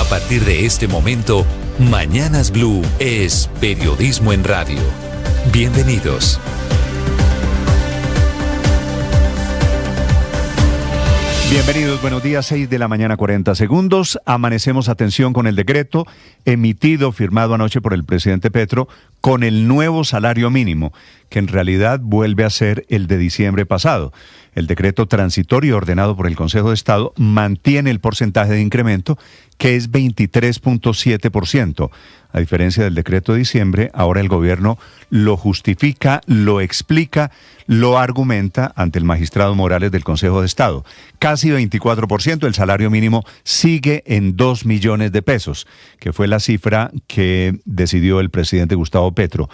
A partir de este momento, Mañanas Blue es periodismo en radio. Bienvenidos. Bienvenidos, buenos días, 6 de la mañana, 40 segundos. Amanecemos, atención, con el decreto emitido, firmado anoche por el presidente Petro, con el nuevo salario mínimo, que en realidad vuelve a ser el de diciembre pasado. El decreto transitorio ordenado por el Consejo de Estado mantiene el porcentaje de incremento, que es 23.7%. A diferencia del decreto de diciembre, ahora el gobierno lo justifica, lo explica, lo argumenta ante el magistrado Morales del Consejo de Estado. Casi 24%, el salario mínimo sigue en 2 millones de pesos, que fue la cifra que decidió el presidente Gustavo Petro.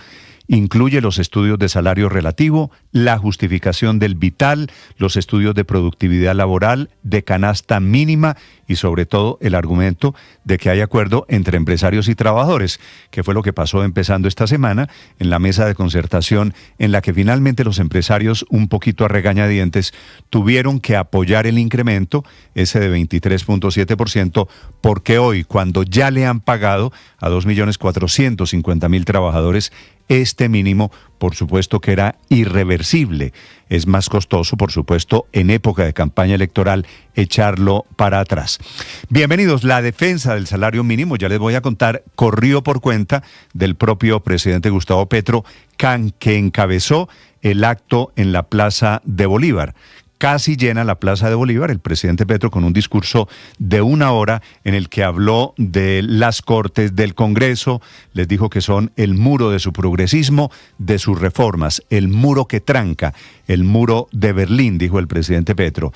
Incluye los estudios de salario relativo, la justificación del vital, los estudios de productividad laboral, de canasta mínima y sobre todo el argumento de que hay acuerdo entre empresarios y trabajadores, que fue lo que pasó empezando esta semana en la mesa de concertación, en la que finalmente los empresarios, un poquito a regañadientes, tuvieron que apoyar el incremento, ese de 23.7%, porque hoy, cuando ya le han pagado a 2.450.000 trabajadores, este mínimo, por supuesto que era irreversible. Es más costoso, por supuesto, en época de campaña electoral, echarlo para atrás. Bienvenidos. La defensa del salario mínimo, ya les voy a contar, corrió por cuenta del propio presidente Gustavo Petro, que encabezó el acto en la Plaza de Bolívar. Casi llena la Plaza de Bolívar, el presidente Petro con un discurso de 1 hora en el que habló de las Cortes, del Congreso, les dijo que son el muro de su progresismo, de sus reformas, el muro que tranca, el muro de Berlín, dijo el presidente Petro.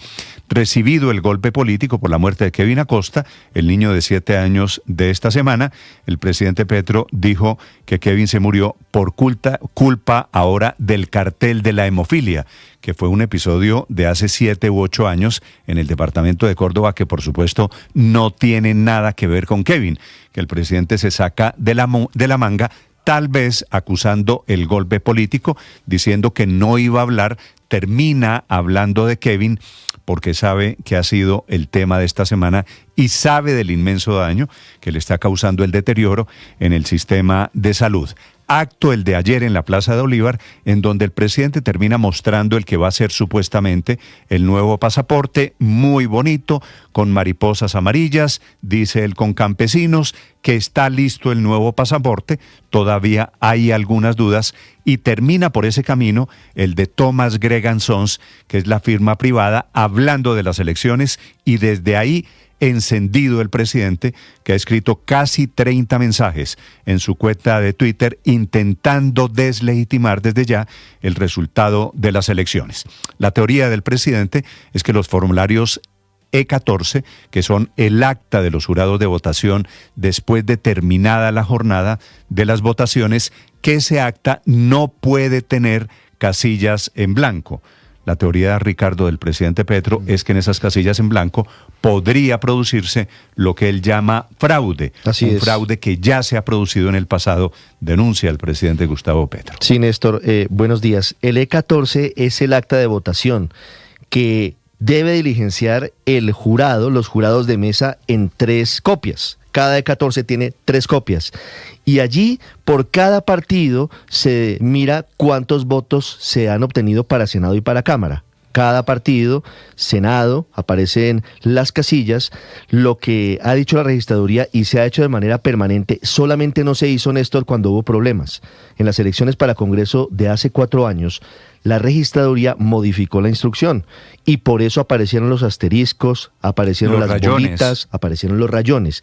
Recibido el golpe político por la muerte de Kevin Acosta, el niño de 7 años de esta semana, el presidente Petro dijo que Kevin se murió por culpa ahora del cartel de la hemofilia, que fue un episodio de hace 7 u 8 años en el departamento de Córdoba, que por supuesto no tiene nada que ver con Kevin, que el presidente se saca de la manga, tal vez acusando el golpe político, diciendo que no iba a hablar, termina hablando de Kevin, porque sabe que ha sido el tema de esta semana y sabe del inmenso daño que le está causando el deterioro en el sistema de salud. Acto el de ayer en la Plaza de Bolívar, en donde el presidente termina mostrando el que va a ser supuestamente el nuevo pasaporte, muy bonito, con mariposas amarillas, dice él, con campesinos, que está listo el nuevo pasaporte, todavía hay algunas dudas, y termina por ese camino el de Thomas Gregan Sons, que es la firma privada, hablando de las elecciones, y desde ahí encendido el presidente, que ha escrito casi 30 mensajes en su cuenta de Twitter intentando deslegitimar desde ya el resultado de las elecciones. La teoría del presidente es que los formularios E14, que son el acta de los jurados de votación después de terminada la jornada de las votaciones, que ese acta no puede tener casillas en blanco. La teoría, Ricardo, del presidente Petro es que en esas casillas en blanco podría producirse lo que él llama fraude. Así un es. Fraude que ya se ha producido en el pasado, denuncia el presidente Gustavo Petro. Sí, Néstor, buenos días. El E14 es el acta de votación que debe diligenciar el jurado, los jurados de mesa, en 3 copias. Cada E14 tiene 3 copias. Y allí, por cada partido, se mira cuántos votos se han obtenido para Senado y para Cámara. Cada partido, Senado, aparecen las casillas, lo que ha dicho la registraduría y se ha hecho de manera permanente, solamente no se hizo, Néstor, cuando hubo problemas. En las elecciones para Congreso de hace 4 años, la registraduría modificó la instrucción y por eso aparecieron los asteriscos, aparecieron las bolitas, aparecieron los rayones.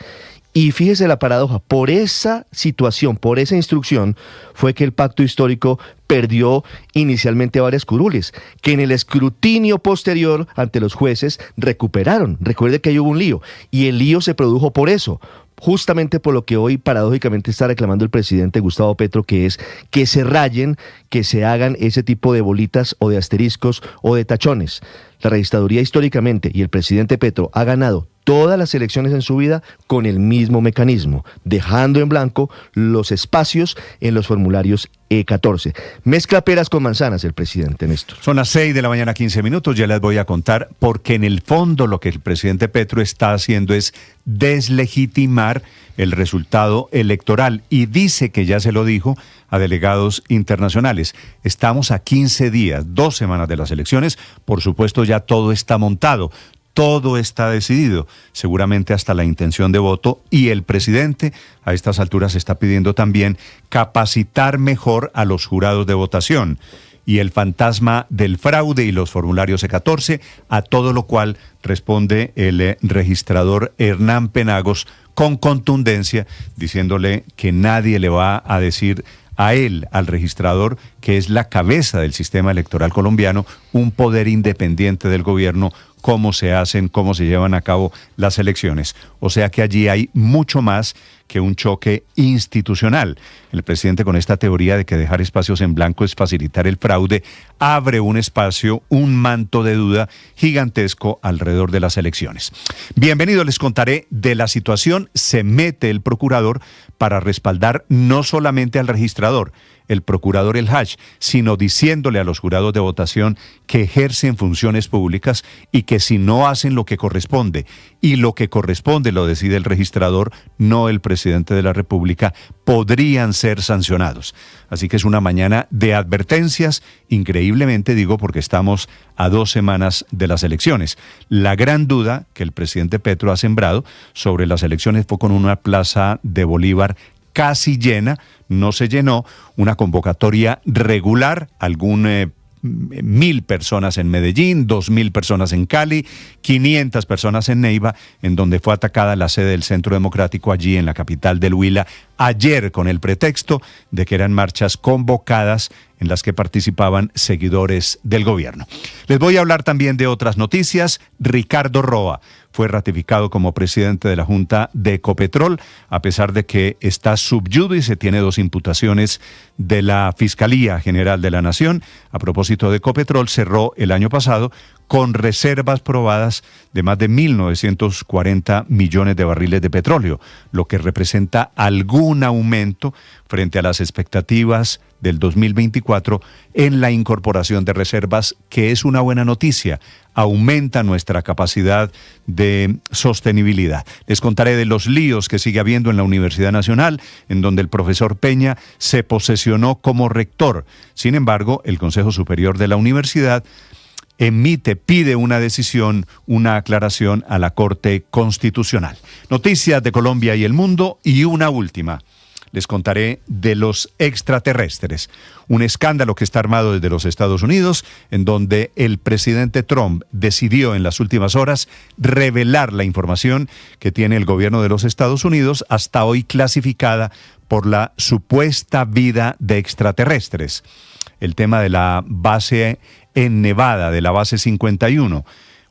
Y fíjese la paradoja, por esa situación, por esa instrucción, fue que el pacto histórico perdió inicialmente varias curules, que en el escrutinio posterior ante los jueces recuperaron. Recuerde que ahí hubo un lío, y el lío se produjo por eso, justamente por lo que hoy paradójicamente está reclamando el presidente Gustavo Petro, que es que se rayen, que se hagan ese tipo de bolitas o de asteriscos o de tachones. La registraduría históricamente y el presidente Petro ha ganado todas las elecciones en su vida con el mismo mecanismo, dejando en blanco los espacios en los formularios E14. Mezcla peras con manzanas el presidente, Néstor. Son las 6 de la mañana, 15 minutos, ya les voy a contar, porque en el fondo lo que el presidente Petro está haciendo es deslegitimar el resultado electoral y dice que ya se lo dijo a delegados internacionales. Estamos a 15 días, 2 semanas de las elecciones, por supuesto ya todo está montado. Todo está decidido, seguramente hasta la intención de voto, y el presidente a estas alturas está pidiendo también capacitar mejor a los jurados de votación y el fantasma del fraude y los formularios E14, a todo lo cual responde el registrador Hernán Penagos con contundencia, diciéndole que nadie le va a decir a él, al registrador, que es la cabeza del sistema electoral colombiano, un poder independiente del gobierno, cómo se hacen, cómo se llevan a cabo las elecciones. O sea que allí hay mucho más que un choque institucional. El presidente, con esta teoría de que dejar espacios en blanco es facilitar el fraude, abre un espacio, un manto de duda gigantesco alrededor de las elecciones. Bienvenido, les contaré de la situación. Se mete el procurador para respaldar no solamente al registrador, el procurador El Hach, sino diciéndole a los jurados de votación que ejercen funciones públicas y que si no hacen lo que corresponde, y lo que corresponde lo decide el registrador, no el presidente de la República, podrían ser sancionados. Así que es una mañana de advertencias, increíblemente digo, porque estamos a 2 semanas de las elecciones. La gran duda que el presidente Petro ha sembrado sobre las elecciones fue con una plaza de Bolívar casi llena, no se llenó, una convocatoria regular, 1.000 personas en Medellín, 2.000 personas en Cali, 500 personas en Neiva, en donde fue atacada la sede del Centro Democrático allí en la capital del Huila, ayer con el pretexto de que eran marchas convocadas en las que participaban seguidores del gobierno. Les voy a hablar también de otras noticias. Ricardo Roa fue ratificado como presidente de la Junta de Ecopetrol, a pesar de que está sub iudice, tiene 2 imputaciones de la Fiscalía General de la Nación. A propósito de Ecopetrol, cerró el año pasado con reservas probadas de más de 1.940 millones de barriles de petróleo, lo que representa algún aumento frente a las expectativas del 2024 en la incorporación de reservas, que es una buena noticia. Aumenta nuestra capacidad de sostenibilidad. Les contaré de los líos que sigue habiendo en la Universidad Nacional, en donde el profesor Peña se posesionó como rector. Sin embargo, el Consejo Superior de la Universidad pide una decisión, una aclaración a la Corte Constitucional. Noticias de Colombia y el mundo, y una última. Les contaré de los extraterrestres, un escándalo que está armado desde los Estados Unidos, en donde el presidente Trump decidió en las últimas horas revelar la información que tiene el gobierno de los Estados Unidos, hasta hoy clasificada por la supuesta vida de extraterrestres. El tema de la base en Nevada, de la base 51.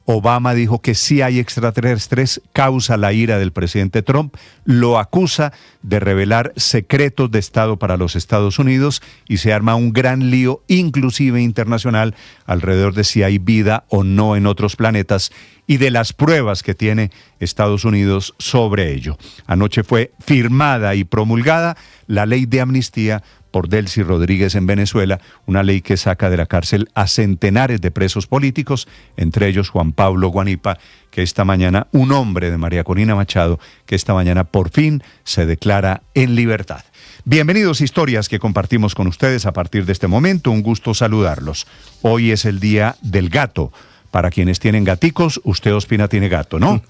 Obama dijo que sí hay extraterrestres, causa la ira del presidente Trump, lo acusa de revelar secretos de Estado para los Estados Unidos y se arma un gran lío, inclusive internacional, alrededor de si hay vida o no en otros planetas y de las pruebas que tiene Estados Unidos sobre ello. Anoche fue firmada y promulgada la ley de amnistía por Delcy Rodríguez en Venezuela, una ley que saca de la cárcel a centenares de presos políticos, entre ellos Juan Pablo Guanipa, que esta mañana, un hombre de María Corina Machado, que esta mañana por fin se declara en libertad. Bienvenidos a Historias que compartimos con ustedes a partir de este momento, un gusto saludarlos. Hoy es el Día del Gato. Para quienes tienen gaticos, usted, Ospina, tiene gato, ¿no?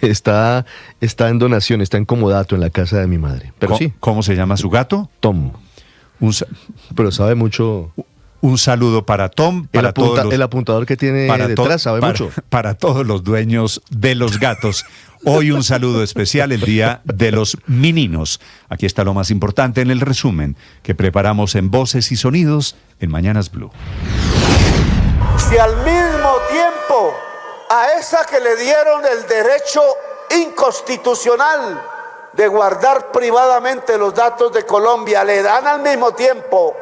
Está en donación, está en comodato en la casa de mi madre. Pero sí. ¿Cómo se llama su gato? Tom. Pero sabe mucho. Un saludo para Tom, para el apuntador que tiene detrás sabe mucho. Para todos los dueños de los gatos. Hoy un saludo especial, el Día de los Mininos. Aquí está lo más importante en el resumen que preparamos en Voces y Sonidos en Mañanas Blue. Si al mismo tiempo a esa que le dieron el derecho inconstitucional de guardar privadamente los datos de Colombia, le dan al mismo tiempo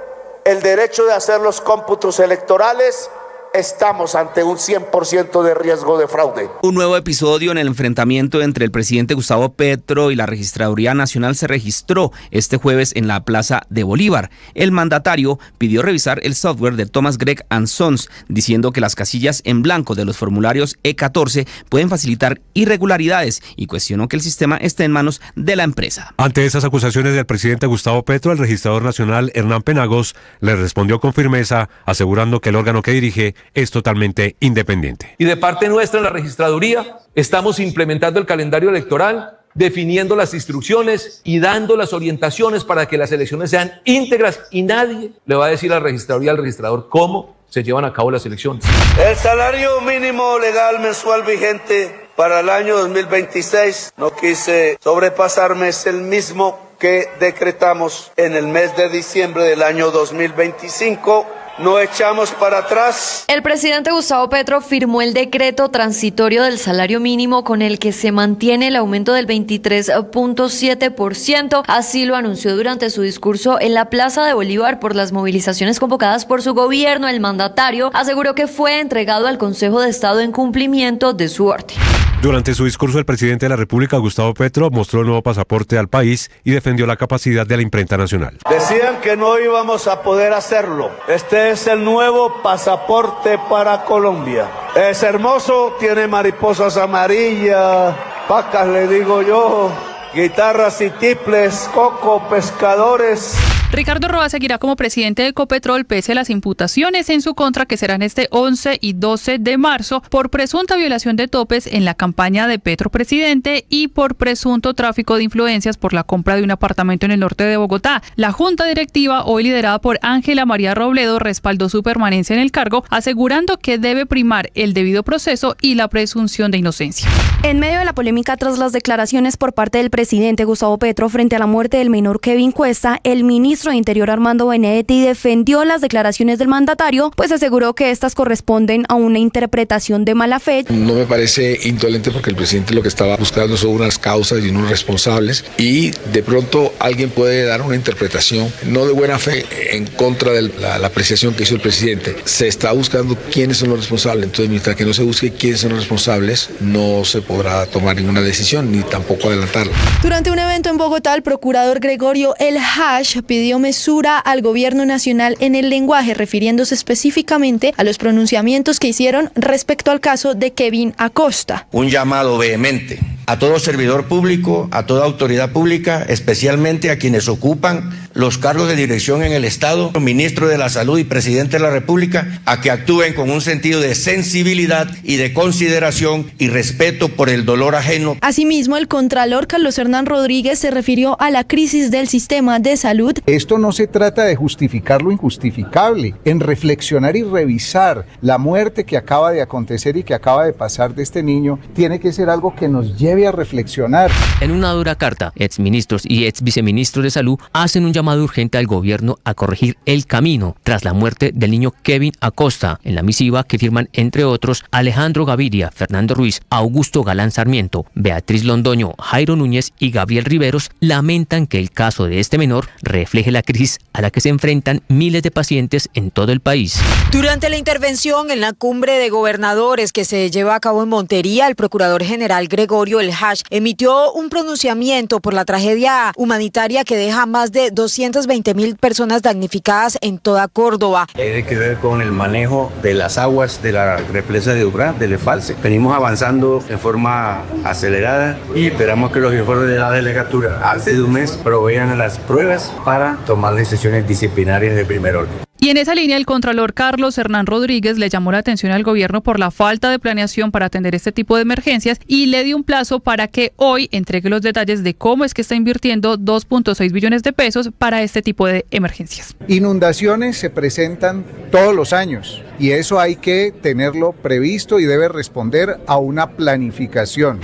el derecho de hacer los cómputos electorales, estamos ante un 100% de riesgo de fraude. Un nuevo episodio en el enfrentamiento entre el presidente Gustavo Petro y la Registraduría Nacional se registró este jueves en la Plaza de Bolívar. El mandatario pidió revisar el software de Thomas Gregg & Sons, diciendo que las casillas en blanco de los formularios E14 pueden facilitar irregularidades y cuestionó que el sistema esté en manos de la empresa. Ante esas acusaciones del presidente Gustavo Petro, el registrador nacional Hernán Penagos le respondió con firmeza, asegurando que el órgano que dirige es totalmente independiente. Y de parte nuestra en la registraduría estamos implementando el calendario electoral, definiendo las instrucciones y dando las orientaciones para que las elecciones sean íntegras y nadie le va a decir a la registraduría, al registrador, cómo se llevan a cabo las elecciones. El salario mínimo legal mensual vigente para el año 2026, no quise sobrepasarme, es el mismo que decretamos en el mes de diciembre del año 2025. No echamos para atrás. El presidente Gustavo Petro firmó el decreto transitorio del salario mínimo con el que se mantiene el aumento del 23.7%. Así lo anunció durante su discurso en la Plaza de Bolívar por las movilizaciones convocadas por su gobierno. El mandatario aseguró que fue entregado al Consejo de Estado en cumplimiento de su orden. Durante su discurso, el presidente de la República, Gustavo Petro, mostró el nuevo pasaporte al país y defendió la capacidad de la imprenta nacional. Decían que no íbamos a poder hacerlo. Este es el nuevo pasaporte para Colombia. Es hermoso, tiene mariposas amarillas, pacas le digo yo, guitarras y tiples, coco, pescadores. Ricardo Roa seguirá como presidente de Ecopetrol pese a las imputaciones en su contra que serán este 11 y 12 de marzo por presunta violación de topes en la campaña de Petro presidente y por presunto tráfico de influencias por la compra de un apartamento en el norte de Bogotá. La junta directiva, hoy liderada por Ángela María Robledo, respaldó su permanencia en el cargo, asegurando que debe primar el debido proceso y la presunción de inocencia. En medio de la polémica tras las declaraciones por parte del presidente Gustavo Petro frente a la muerte del menor Kevin Cuesta, el ministro de Interior Armando Benedetti defendió las declaraciones del mandatario, pues aseguró que estas corresponden a una interpretación de mala fe. No me parece indolente porque el presidente lo que estaba buscando son unas causas y unos responsables y de pronto alguien puede dar una interpretación no de buena fe en contra de la apreciación que hizo el presidente. Se está buscando quiénes son los responsables, entonces mientras que no se busque quiénes son los responsables no se podrá tomar ninguna decisión ni tampoco adelantarla. Durante un evento en Bogotá, el procurador Gregorio El Hash pidió mesura al gobierno nacional en el lenguaje, refiriéndose específicamente a los pronunciamientos que hicieron respecto al caso de Kevin Acosta. Un llamado vehemente a todo servidor público, a toda autoridad pública, especialmente a quienes ocupan los cargos de dirección en el Estado, ministro de la Salud y presidente de la República, a que actúen con un sentido de sensibilidad y de consideración y respeto por el dolor ajeno. Asimismo, el contralor Carlos Hernán Rodríguez se refirió a la crisis del sistema de salud. Esto no se trata de justificar lo injustificable, en reflexionar y revisar la muerte que acaba de acontecer y que acaba de pasar de este niño, tiene que ser algo que nos lleve a reflexionar. En una dura carta, exministros y exviceministros de salud hacen un llamado urgente al gobierno a corregir el camino tras la muerte del niño Kevin Acosta. En la misiva que firman, entre otros, Alejandro Gaviria, Fernando Ruiz, Augusto Galán Sarmiento, Beatriz Londoño, Jairo Núñez y Gabriel Riveros, lamentan que el caso de este menor refleje la crisis a la que se enfrentan miles de pacientes en todo el país. Durante la intervención en la cumbre de gobernadores que se lleva a cabo en Montería, el procurador general Gregorio El Hash emitió un pronunciamiento por la tragedia humanitaria que deja más de 220.000 personas damnificadas en toda Córdoba. Tiene que ver con el manejo de las aguas de la represa de Ubrá, del Efalce. Venimos avanzando de forma acelerada y esperamos que los informes de la delegatura antes de un mes provean las pruebas para tomar decisiones disciplinarias de primer orden. Y en esa línea, el contralor Carlos Hernán Rodríguez le llamó la atención al gobierno por la falta de planeación para atender este tipo de emergencias y le dio un plazo para que hoy entregue los detalles de cómo es que está invirtiendo 2.6 billones de pesos para este tipo de emergencias. Inundaciones se presentan todos los años y eso hay que tenerlo previsto y debe responder a una planificación.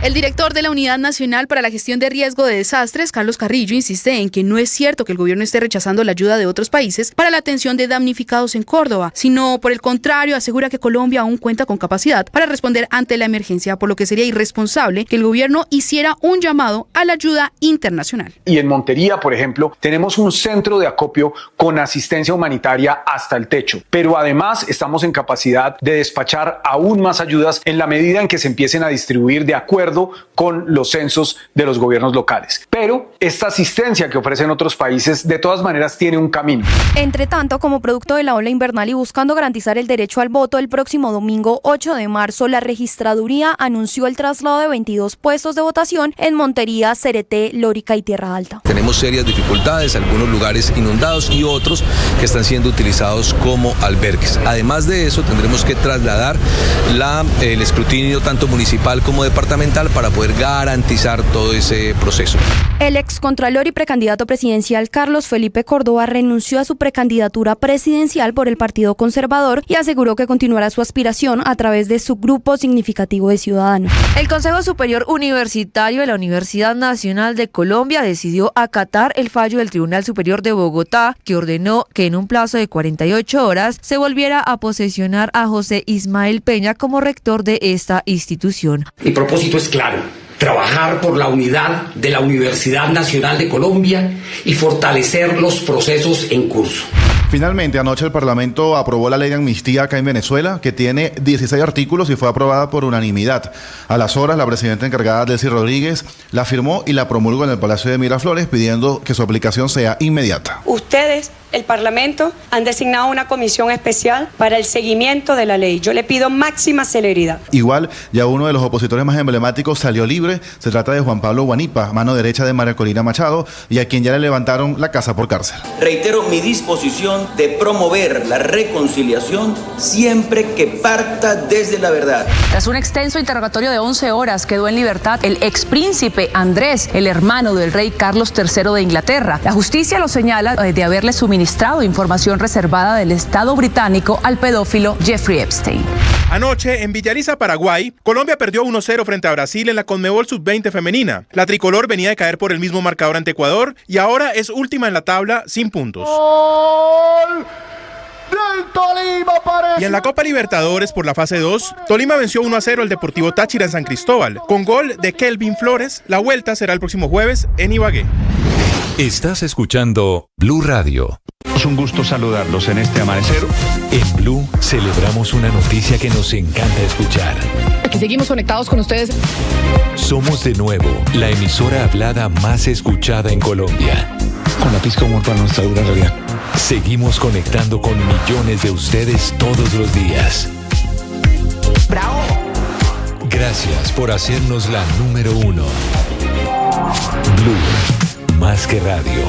El director de la Unidad Nacional para la Gestión de Riesgo de Desastres, Carlos Carrillo, insiste en que no es cierto que el gobierno esté rechazando la ayuda de otros países para la atención de damnificados en Córdoba, sino por el contrario asegura que Colombia aún cuenta con capacidad para responder ante la emergencia, por lo que sería irresponsable que el gobierno hiciera un llamado a la ayuda internacional. Y en Montería, por ejemplo, tenemos un centro de acopio con asistencia humanitaria hasta el techo, pero además estamos en capacidad de despachar aún más ayudas en la medida en que se empiecen a distribuir de acuerdo con los censos de los gobiernos locales. Pero esta asistencia que ofrecen otros países de todas maneras tiene un camino. Entre tanto, como producto de la ola invernal y buscando garantizar el derecho al voto, el próximo domingo 8 de marzo, la registraduría anunció el traslado de 22 puestos de votación en Montería, Cereté, Lórica y Tierra Alta. Tenemos serias dificultades, algunos lugares inundados y otros que están siendo utilizados como albergues. Además de eso, tendremos que trasladar el escrutinio tanto municipal como departamental para poder garantizar todo ese proceso. El excontralor y precandidato presidencial Carlos Felipe Córdoba renunció a su precandidatura presidencial por el Partido Conservador y aseguró que continuará su aspiración a través de su grupo significativo de ciudadanos. El Consejo Superior Universitario de la Universidad Nacional de Colombia decidió acatar el fallo del Tribunal Superior de Bogotá, que ordenó que en un plazo de 48 horas se volviera a posesionar a José Ismael Peña como rector de esta institución. Mi propósito es claro: trabajar por la unidad de la Universidad Nacional de Colombia y fortalecer los procesos en curso. Finalmente, anoche el Parlamento aprobó la ley de amnistía acá en Venezuela, que tiene 16 artículos y fue aprobada por unanimidad. A las horas, la presidenta encargada, Delcy Rodríguez, la firmó y la promulgó en el Palacio de Miraflores, pidiendo que su aplicación sea inmediata. Ustedes, el Parlamento, han designado una comisión especial para el seguimiento de la ley. Yo le pido máxima celeridad. Igual, ya uno de los opositores más emblemáticos salió libre. Se trata de Juan Pablo Guanipa, mano derecha de María Corina Machado, y a quien ya le levantaron la casa por cárcel. Reitero mi disposición de promover la reconciliación siempre que parta desde la verdad. Tras un extenso interrogatorio de 11 horas, quedó en libertad el expríncipe Andrés, el hermano del rey Carlos III de Inglaterra. La justicia lo señala de haberle suministrado información reservada del Estado británico al pedófilo Jeffrey Epstein. Anoche, en Villaliza, Paraguay, Colombia perdió 1-0 frente a Brasil en la Conmebol Sub-20 femenina. La tricolor venía de caer por el mismo marcador ante Ecuador y ahora es última en la tabla sin puntos. ¡Gol del Tolima! Y en la Copa Libertadores por la fase 2, Tolima venció 1-0 al Deportivo Táchira en San Cristóbal. Con gol de Kelvin Flores, la vuelta será el próximo jueves en Ibagué. Estás escuchando Blue Radio. Es un gusto saludarlos en este amanecer. En Blue celebramos una noticia que nos encanta escuchar. Aquí seguimos conectados con ustedes. Somos de nuevo la emisora hablada más escuchada en Colombia. Con la pizca de humor para nuestra dura realidad. Seguimos conectando con millones de ustedes todos los días. ¡Bravo! Gracias por hacernos la número 1. Blue, más que radio.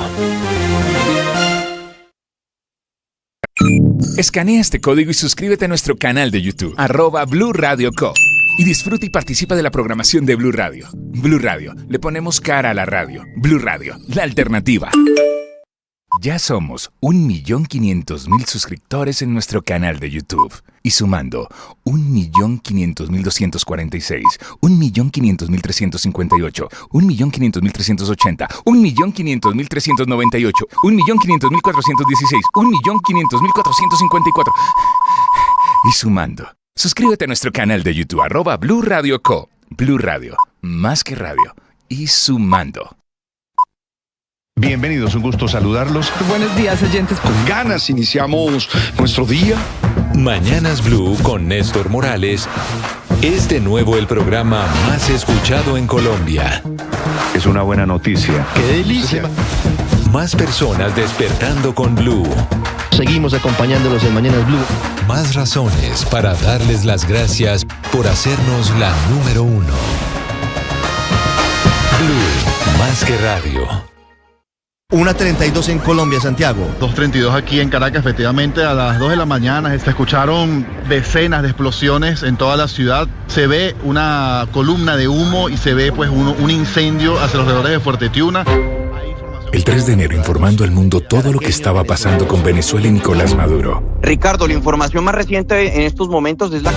Escanea este código y suscríbete a nuestro canal de YouTube, @Blue Radio Co. Y disfruta y participa de la programación de Blue Radio. Blue Radio, le ponemos cara a la radio. Blue Radio, la alternativa. Ya somos 1.500.000 suscriptores en nuestro canal de YouTube. Y sumando 1.500.246, 1.500.358, 1.500.380, 1.500.398, 1.500.416, 1.500.454. Y sumando. Suscríbete a nuestro canal de YouTube, @Blue Radio Co. Blue Radio, más que radio. Y sumando. Bienvenidos, un gusto saludarlos. Buenos días, oyentes. Con ganas iniciamos nuestro día. Mañanas Blue con Néstor Morales es de nuevo el programa más escuchado en Colombia. Es una buena noticia. ¡Qué delicia! Más personas despertando con Blue. Seguimos acompañándolos en Mañanas Blue. Más razones para darles las gracias por hacernos la número 1. Blue, más que radio. 1:32 en Colombia, Santiago. 2:32 aquí en Caracas. Efectivamente, a las 2 de la mañana se escucharon decenas de explosiones en toda la ciudad. Se ve una columna de humo y se ve pues un incendio hacia los alrededores de Fuerte Tiuna. El 3 de enero informando al mundo todo lo que estaba pasando con Venezuela y Nicolás Maduro. Ricardo, la información más reciente en estos momentos es la...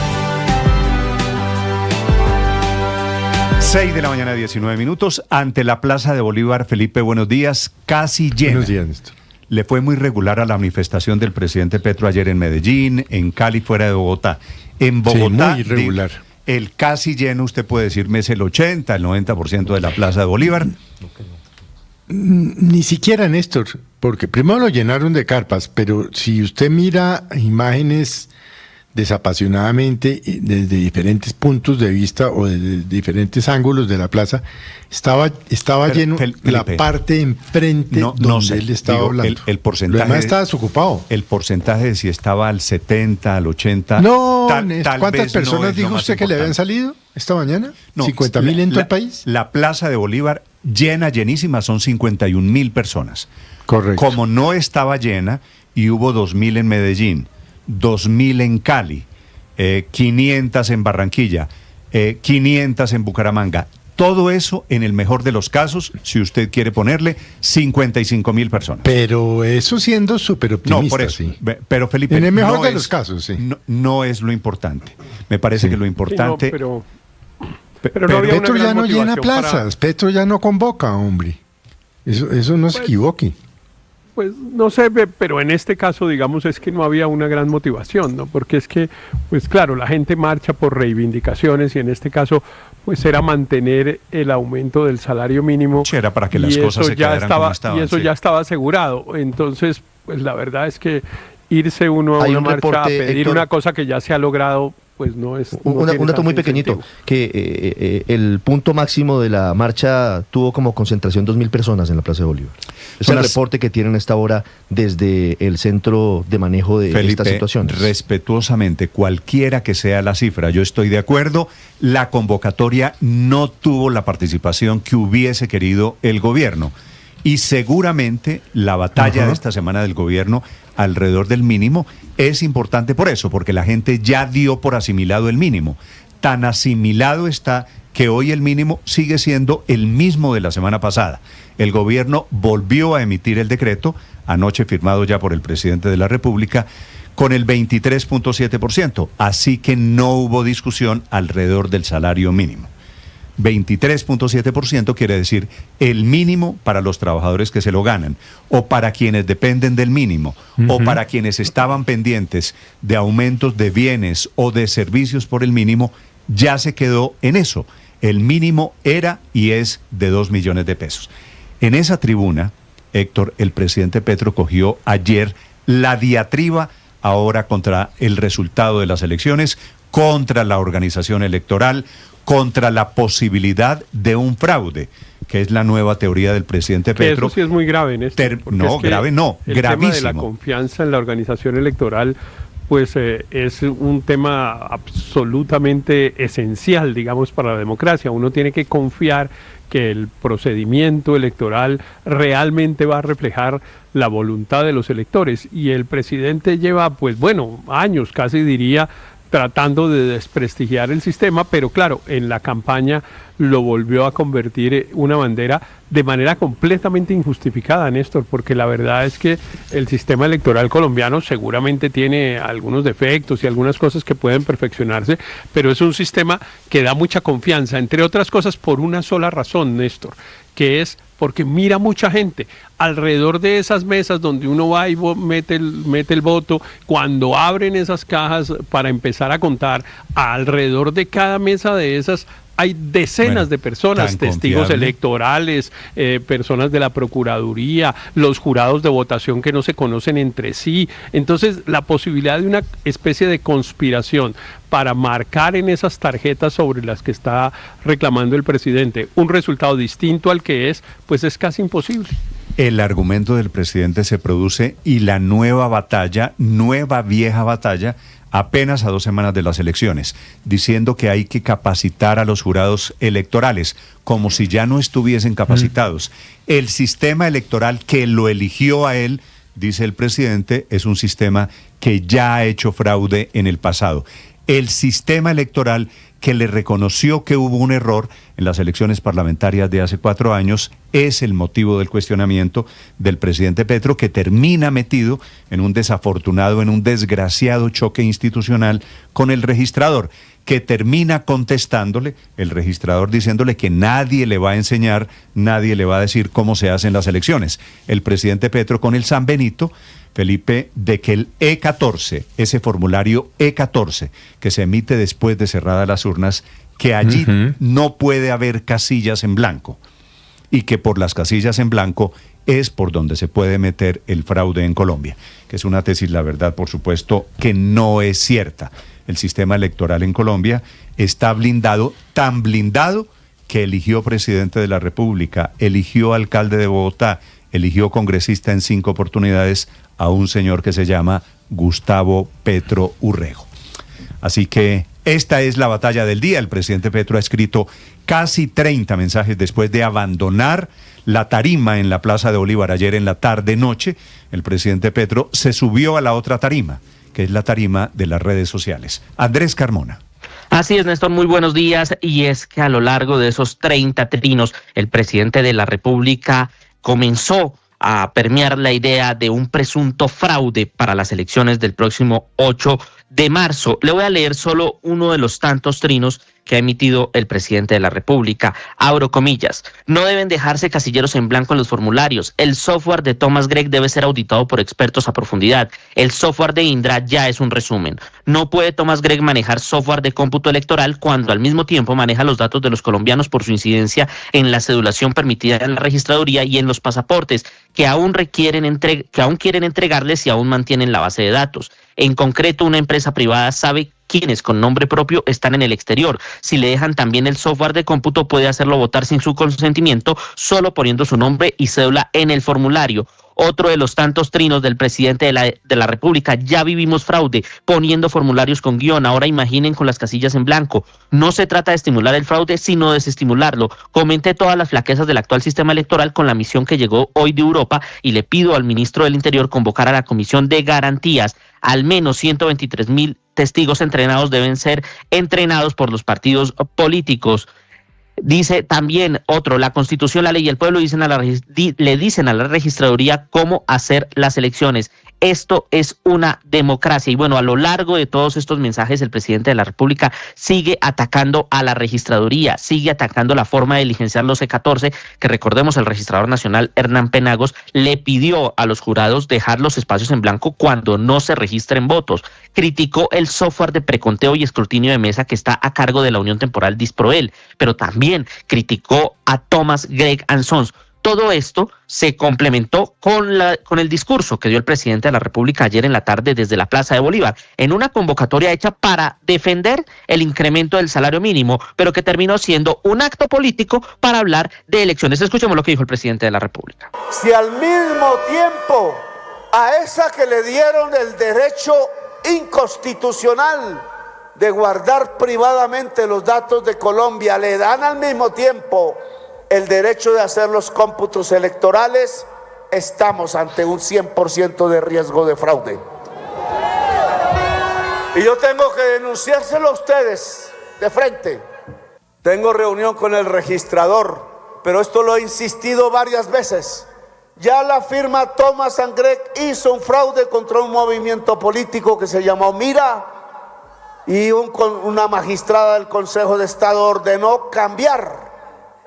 6 de la mañana, 19 minutos, ante la Plaza de Bolívar. Felipe, buenos días, casi llena. Buenos días, Néstor. Le fue muy regular a la manifestación del presidente Petro ayer en Medellín, en Cali, fuera de Bogotá. En Bogotá, sí, muy irregular. El casi lleno, usted puede decirme, es el 80, el 90% de la Plaza de Bolívar. Ni siquiera, Néstor, porque primero lo llenaron de carpas, pero si usted mira imágenes desapasionadamente desde diferentes puntos de vista o desde diferentes ángulos de la plaza, estaba lleno Felipe, la parte enfrente donde él estaba hablando. El porcentaje, lo demás estaba desocupado. El porcentaje de si estaba al 70, al 80... No, ¿cuántas personas dijo usted que le habían salido esta mañana? No, 50.000 en todo el país. La Plaza de Bolívar llenísima, son 51.000 personas. Correcto. Como no estaba llena y hubo 2.000 en Medellín, 2.000 en Cali, 500 en Barranquilla, 500 en Bucaramanga. Todo eso, en el mejor de los casos, si usted quiere ponerle, 55.000 personas. Pero eso siendo súper optimista. No, por eso. Sí. Pero Felipe, en el mejor de los casos, sí. No es lo importante. Me parece que lo importante... Sí, no, pero no había Petro ya no llena plazas, Petro ya no convoca, hombre. Eso no se equivoque. Pues no sé, pero en este caso, digamos, es que no había una gran motivación, ¿no? Porque es que, pues claro, la gente marcha por reivindicaciones y en este caso, pues era mantener el aumento del salario mínimo. Sí, era para que las cosas se quedaran como estaban. Y eso ya estaba asegurado. Entonces, pues la verdad es que irse uno a una marcha a pedir Héctor, una cosa que ya se ha logrado, pues no es... un dato muy pequeñito, que el punto máximo de la marcha tuvo como concentración 2.000 personas en la Plaza de Bolívar. Es el reporte que tienen a esta hora desde el centro de manejo de esta situación. Respetuosamente, cualquiera que sea la cifra, yo estoy de acuerdo, la convocatoria no tuvo la participación que hubiese querido el gobierno. Y seguramente la batalla de esta semana del gobierno alrededor del mínimo es importante por eso, porque la gente ya dio por asimilado el mínimo. Tan asimilado está que hoy el mínimo sigue siendo el mismo de la semana pasada. El gobierno volvió a emitir el decreto, anoche firmado ya por el presidente de la República, con el 23.7%. Así que no hubo discusión alrededor del salario mínimo. 23.7% quiere decir el mínimo para los trabajadores que se lo ganan, o para quienes dependen del mínimo, o para quienes estaban pendientes de aumentos de bienes o de servicios por el mínimo, ya se quedó en eso. El mínimo era y es de 2 millones de pesos. En esa tribuna, Héctor, el presidente Petro cogió ayer la diatriba ahora contra el resultado de las elecciones, contra la organización electoral, contra la posibilidad de un fraude, que es la nueva teoría del presidente Petro. Eso sí es muy grave, Néstor. No, es grave no, el gravísimo. El tema de la confianza en la organización electoral, pues es un tema absolutamente esencial, digamos, para la democracia. Uno tiene que confiar que el procedimiento electoral realmente va a reflejar la voluntad de los electores. Y el presidente lleva, pues bueno, años, casi diría, tratando de desprestigiar el sistema, pero claro, en la campaña lo volvió a convertir en una bandera de manera completamente injustificada, Néstor, porque la verdad es que el sistema electoral colombiano seguramente tiene algunos defectos y algunas cosas que pueden perfeccionarse, pero es un sistema que da mucha confianza, entre otras cosas por una sola razón, Néstor, que es porque mira mucha gente alrededor de esas mesas donde uno va y mete el voto, cuando abren esas cajas para empezar a contar, alrededor de cada mesa de esas hay decenas de personas, testigos electorales, personas de la Procuraduría, los jurados de votación que no se conocen entre sí. Entonces, la posibilidad de una especie de conspiración para marcar en esas tarjetas sobre las que está reclamando el presidente un resultado distinto al que es, pues es casi imposible. El argumento del presidente se produce y la nueva vieja batalla, apenas a 2 semanas de las elecciones, diciendo que hay que capacitar a los jurados electorales, como si ya no estuviesen capacitados. El sistema electoral que lo eligió a él, dice el presidente, es un sistema que ya ha hecho fraude en el pasado. El sistema electoral que le reconoció que hubo un error en las elecciones parlamentarias de hace 4 años es el motivo del cuestionamiento del presidente Petro, que termina metido en un desafortunado, en un desgraciado choque institucional con el registrador, que termina contestándole, el registrador diciéndole que nadie le va a enseñar, nadie le va a decir cómo se hacen las elecciones. El presidente Petro con el San Benito, Felipe, de que el E14, ese formulario E14, que se emite después de cerradas las urnas, que allí no puede haber casillas en blanco, y que por las casillas en blanco es por donde se puede meter el fraude en Colombia, que es una tesis, la verdad, por supuesto, que no es cierta. El sistema electoral en Colombia está blindado, tan blindado que eligió presidente de la República, eligió alcalde de Bogotá, eligió congresista en 5 oportunidades a un señor que se llama Gustavo Petro Urrego. Así que esta es la batalla del día. El presidente Petro ha escrito casi 30 mensajes después de abandonar la tarima en la Plaza de Bolívar ayer en la tarde-noche. El presidente Petro se subió a la otra tarima, que es la tarima de las redes sociales. Andrés Carmona. Así es, Néstor, muy buenos días. Y es que a lo largo de esos 30 trinos, el presidente de la República comenzó a permear la idea de un presunto fraude para las elecciones del próximo 8 de marzo. Le voy a leer solo uno de los tantos trinos que ha emitido el presidente de la República. Abro comillas: no deben dejarse casilleros en blanco en los formularios. El software de Thomas Gregg debe ser auditado por expertos a profundidad. El software de Indra ya es un resumen. No puede Thomas Gregg manejar software de cómputo electoral cuando al mismo tiempo maneja los datos de los colombianos por su incidencia en la cedulación permitida en la registraduría y en los pasaportes, que aún quieren entregarles y aún mantienen la base de datos. En concreto, una empresa privada sabe quiénes con nombre propio están en el exterior. Si le dejan también el software de cómputo, puede hacerlo votar sin su consentimiento, solo poniendo su nombre y cédula en el formulario. Otro de los tantos trinos del presidente de la República: ya vivimos fraude poniendo formularios con guión, ahora imaginen con las casillas en blanco. No se trata de estimular el fraude, sino de desestimularlo. Comenté todas las flaquezas del actual sistema electoral con la misión que llegó hoy de Europa y le pido al ministro del Interior convocar a la Comisión de Garantías. Al menos 123,000 testigos entrenados deben ser entrenados por los partidos políticos. Dice también otro: la Constitución, la ley y el pueblo le dicen a la registraduría cómo hacer las elecciones. Esto es una democracia. Y bueno, a lo largo de todos estos mensajes, el presidente de la República sigue atacando a la registraduría, sigue atacando la forma de diligenciar los E14, que recordemos, el registrador nacional Hernán Penagos le pidió a los jurados dejar los espacios en blanco cuando no se registren votos. Criticó el software de preconteo y escrutinio de mesa que está a cargo de la Unión Temporal Disproel, pero también criticó a Thomas Gregg & Sons. Todo esto se complementó con el discurso que dio el presidente de la República ayer en la tarde desde la Plaza de Bolívar, en una convocatoria hecha para defender el incremento del salario mínimo, pero que terminó siendo un acto político para hablar de elecciones. Escuchemos lo que dijo el presidente de la República. Si al mismo tiempo a esa que le dieron el derecho inconstitucional de guardar privadamente los datos de Colombia, le dan al mismo tiempo el derecho de hacer los cómputos electorales, estamos ante un 100% de riesgo de fraude. Y yo tengo que denunciárselo a ustedes de frente. Tengo reunión con el registrador, pero esto lo he insistido varias veces. Ya la firma Thomas & Gregg hizo un fraude contra un movimiento político que se llamó Mira, y una magistrada del Consejo de Estado ordenó cambiar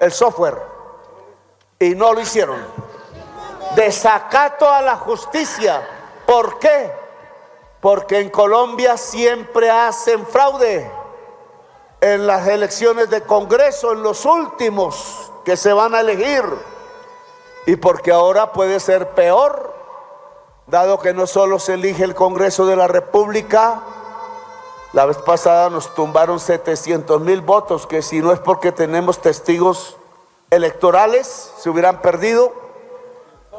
el software y no lo hicieron. Desacato a la justicia. ¿Por qué? Porque en Colombia siempre hacen fraude en las elecciones de Congreso, en los últimos que se van a elegir, y porque ahora puede ser peor, dado que no solo se elige el Congreso de la República. La vez pasada nos tumbaron 700,000 votos, que si no es porque tenemos testigos electorales, se hubieran perdido.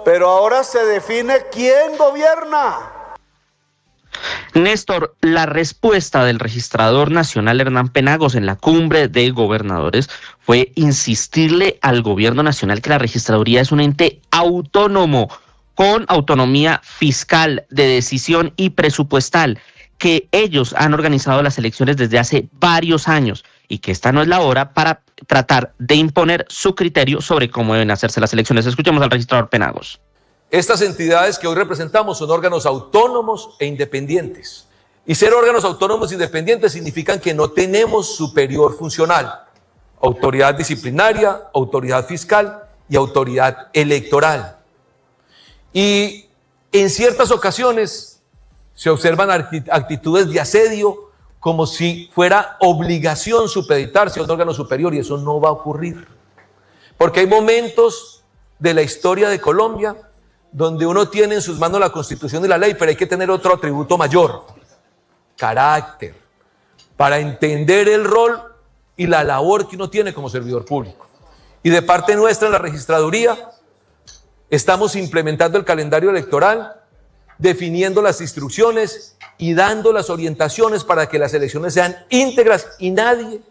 Pero ahora se define quién gobierna. Néstor, la respuesta del registrador nacional Hernán Penagos en la cumbre de gobernadores fue insistirle al gobierno nacional que la registraduría es un ente autónomo, con autonomía fiscal, de decisión y presupuestal, que ellos han organizado las elecciones desde hace varios años y que esta no es la hora para tratar de imponer su criterio sobre cómo deben hacerse las elecciones. Escuchemos al registrador Penagos. Estas entidades que hoy representamos son órganos autónomos e independientes. Y ser órganos autónomos independientes significan que no tenemos superior funcional, autoridad disciplinaria, autoridad fiscal y autoridad electoral. Y en ciertas ocasiones se observan actitudes de asedio como si fuera obligación supeditarse a un órgano superior, y eso no va a ocurrir. Porque hay momentos de la historia de Colombia donde uno tiene en sus manos la Constitución y la ley, pero hay que tener otro atributo mayor, carácter, para entender el rol y la labor que uno tiene como servidor público. Y de parte nuestra en la registraduría estamos implementando el calendario electoral, definiendo las instrucciones y dando las orientaciones para que las elecciones sean íntegras, y nadie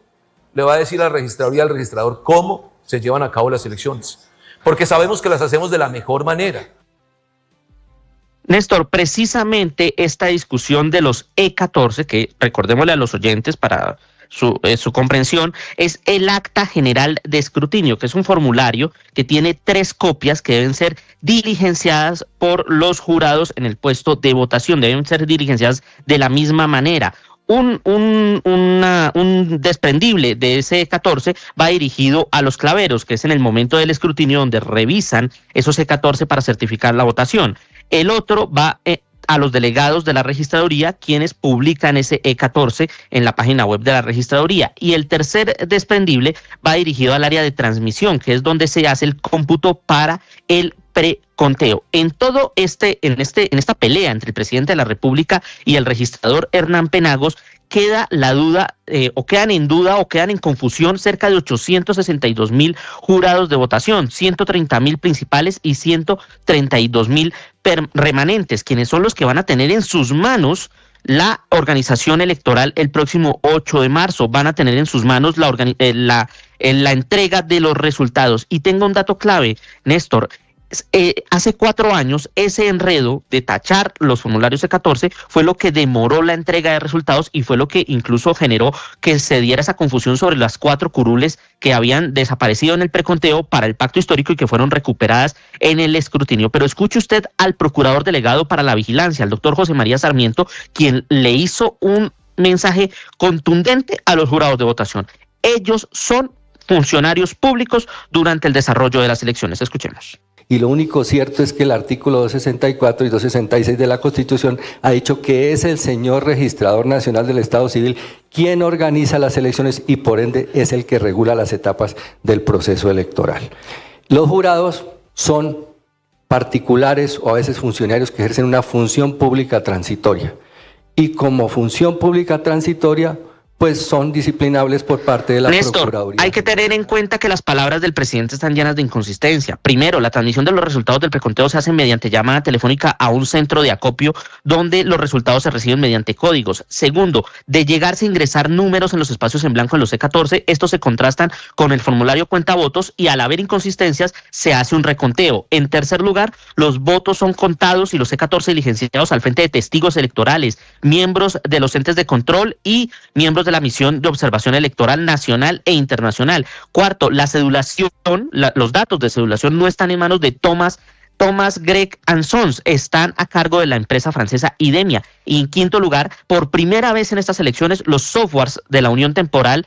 le va a decir a la registraduría, al registrador, cómo se llevan a cabo las elecciones, porque sabemos que las hacemos de la mejor manera. Néstor, precisamente esta discusión de los E14, que recordémosle a los oyentes para su comprensión, es el acta general de escrutinio, que es un formulario que tiene 3 copias que deben ser diligenciadas por los jurados en el puesto de votación, deben ser diligenciadas de la misma manera. Un desprendible de ese E14 va dirigido a los claveros, que es en el momento del escrutinio donde revisan esos E14 para certificar la votación. El otro va a los delegados de la registraduría, quienes publican ese E14 en la página web de la registraduría. Y el tercer desprendible va dirigido al área de transmisión, que es donde se hace el cómputo para el preconteo. En esta pelea entre el presidente de la República y el registrador Hernán Penagos, queda la duda, quedan en confusión cerca de 862,000 jurados de votación, 130,000 principales y 132,000 remanentes, quienes son los que van a tener en sus manos la organización electoral el próximo 8 de marzo. Van a tener en sus manos la entrega de los resultados. Y tengo un dato clave, Néstor. Hace 4 años ese enredo de tachar los formularios E14 fue lo que demoró la entrega de resultados y fue lo que incluso generó que se diera esa confusión sobre las 4 curules que habían desaparecido en el preconteo para el pacto histórico y que fueron recuperadas en el escrutinio. Pero escuche usted al procurador delegado para la vigilancia, al doctor José María Sarmiento, quien le hizo un mensaje contundente a los jurados de votación. Ellos son funcionarios públicos durante el desarrollo de las elecciones. Escuchemos. Y lo único cierto es que el artículo 264 y 266 de la Constitución ha dicho que es el señor registrador nacional del Estado Civil quien organiza las elecciones y por ende es el que regula las etapas del proceso electoral. Los jurados son particulares o a veces funcionarios que ejercen una función pública transitoria y como función pública transitoria pues son disciplinables por parte de la Procuraduría. Hay que tener en cuenta que las palabras del presidente están llenas de inconsistencia. Primero, la transmisión de los resultados del preconteo se hace mediante llamada telefónica a un centro de acopio donde los resultados se reciben mediante códigos. Segundo, de llegarse a ingresar números en los espacios en blanco en los E14, estos se contrastan con el formulario cuentavotos y al haber inconsistencias se hace un reconteo. En tercer lugar, los votos son contados y los E14 diligenciados al frente de testigos electorales, miembros de los entes de control y miembros de la misión de observación electoral nacional e internacional. Cuarto, la cedulación, los datos de cedulación no están en manos de Thomas Gregg & Sons, están a cargo de la empresa francesa Idemia. Y en quinto lugar, por primera vez en estas elecciones, el software de la Unión Temporal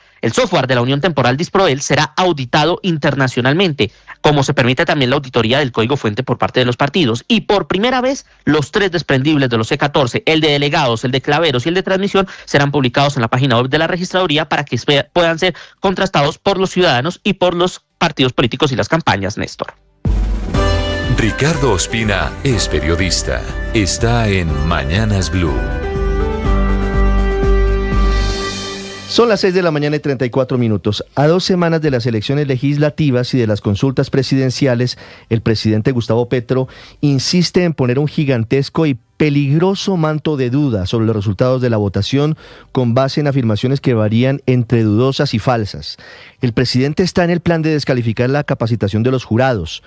Disproel será auditado internacionalmente, como se permite también la auditoría del código fuente por parte de los partidos. Y por primera vez, los 3 desprendibles de los E14, el de delegados, el de claveros y el de transmisión, serán publicados en la página web de la registraduría para que puedan ser contrastados por los ciudadanos y por los partidos políticos y las campañas, Néstor. Ricardo Ospina es periodista. Está en Mañanas Blue. Son las 6 de la mañana y 34 minutos. A 2 semanas de las elecciones legislativas y de las consultas presidenciales, el presidente Gustavo Petro insiste en poner un gigantesco y peligroso manto de duda sobre los resultados de la votación con base en afirmaciones que varían entre dudosas y falsas. El presidente está en el plan de descalificar la capacitación de los jurados,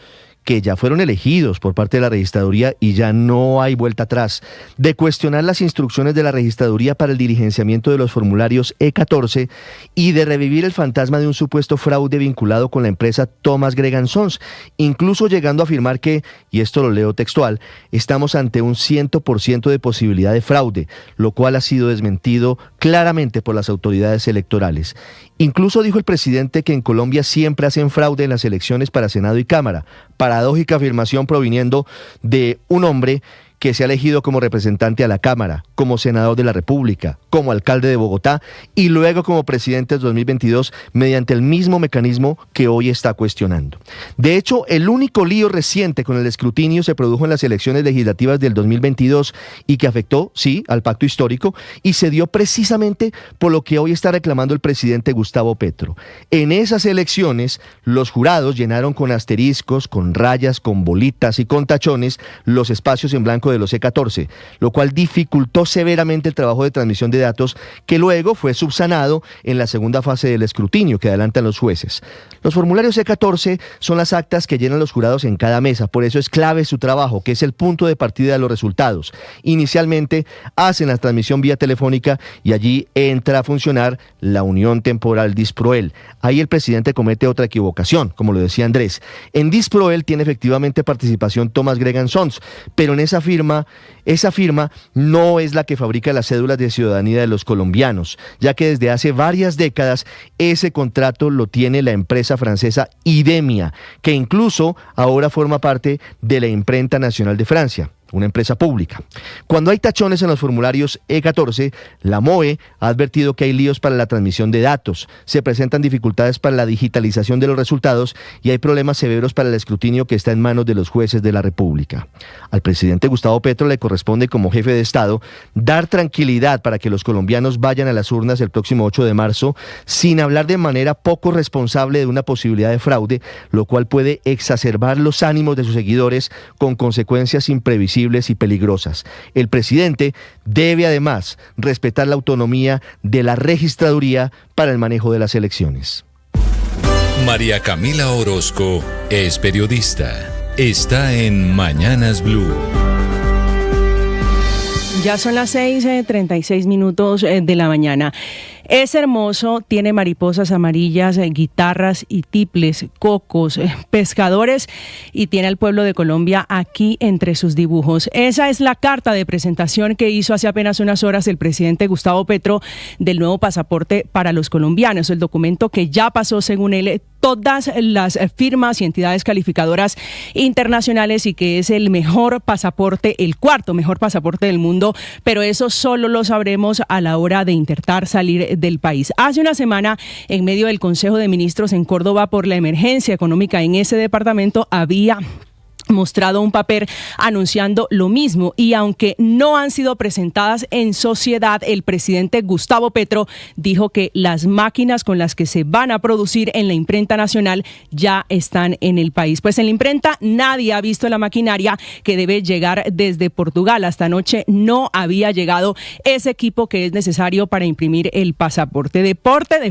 que ya fueron elegidos por parte de la registraduría y ya no hay vuelta atrás, de cuestionar las instrucciones de la registraduría para el diligenciamiento de los formularios E14 y de revivir el fantasma de un supuesto fraude vinculado con la empresa Thomas Gregan Sons, incluso llegando a afirmar que, y esto lo leo textual, estamos ante un 100% de posibilidad de fraude, lo cual ha sido desmentido claramente por las autoridades electorales. Incluso dijo el presidente que en Colombia siempre hacen fraude en las elecciones para Senado y Cámara. Paradójica afirmación proviniendo de un hombre que se ha elegido como representante a la Cámara, como senador de la República, como alcalde de Bogotá y luego como presidente de 2022 mediante el mismo mecanismo que hoy está cuestionando. De hecho, el único lío reciente con el escrutinio se produjo en las elecciones legislativas del 2022 y que afectó, sí, al pacto histórico y se dio precisamente por lo que hoy está reclamando el presidente Gustavo Petro. En esas elecciones, los jurados llenaron con asteriscos, con rayas, con bolitas y con tachones los espacios en blanco de los E14, lo cual dificultó severamente el trabajo de transmisión de datos que luego fue subsanado en la segunda fase del escrutinio que adelantan los jueces. Los formularios E14 son las actas que llenan los jurados en cada mesa, por eso es clave su trabajo, que es el punto de partida de los resultados. Inicialmente hacen la transmisión vía telefónica y allí entra a funcionar la unión temporal Disproel. Ahí el presidente comete otra equivocación, como lo decía Andrés. En Disproel tiene efectivamente participación Thomas Gregan Sons, pero en esa firma no es la que fabrica las cédulas de ciudadanía de los colombianos, ya que desde hace varias décadas ese contrato lo tiene la empresa francesa Idemia, que incluso ahora forma parte de la Imprenta Nacional de Francia, una empresa pública. Cuando hay tachones en los formularios E14, la MOE ha advertido que hay líos para la transmisión de datos, se presentan dificultades para la digitalización de los resultados y hay problemas severos para el escrutinio que está en manos de los jueces de la República. Al presidente Gustavo Petro le corresponde como jefe de Estado dar tranquilidad para que los colombianos vayan a las urnas el próximo 8 de marzo sin hablar de manera poco responsable de una posibilidad de fraude, lo cual puede exacerbar los ánimos de sus seguidores con consecuencias imprevisibles y peligrosas. El presidente debe además respetar la autonomía de la registraduría para el manejo de las elecciones. María Camila Orozco es periodista. Está en Mañanas Blue. Ya son las 6:36 de la mañana. Es hermoso, tiene mariposas amarillas, guitarras y tiples, cocos, pescadores y tiene al pueblo de Colombia aquí entre sus dibujos. Esa es la carta de presentación que hizo hace apenas unas horas el presidente Gustavo Petro del nuevo pasaporte para los colombianos, el documento que ya pasó, según él, todas las firmas y entidades calificadoras internacionales y que es el mejor pasaporte, el cuarto mejor pasaporte del mundo, pero eso solo lo sabremos a la hora de intentar salir del país. Hace una semana, en medio del Consejo de Ministros en Córdoba por la emergencia económica en ese departamento, había mostrado un papel anunciando lo mismo y aunque no han sido presentadas en sociedad, el presidente Gustavo Petro dijo que las máquinas con las que se van a producir en la imprenta nacional ya están en el país. Pues en la imprenta nadie ha visto la maquinaria que debe llegar desde Portugal. Hasta anoche no había llegado ese equipo que es necesario para imprimir el pasaporte. De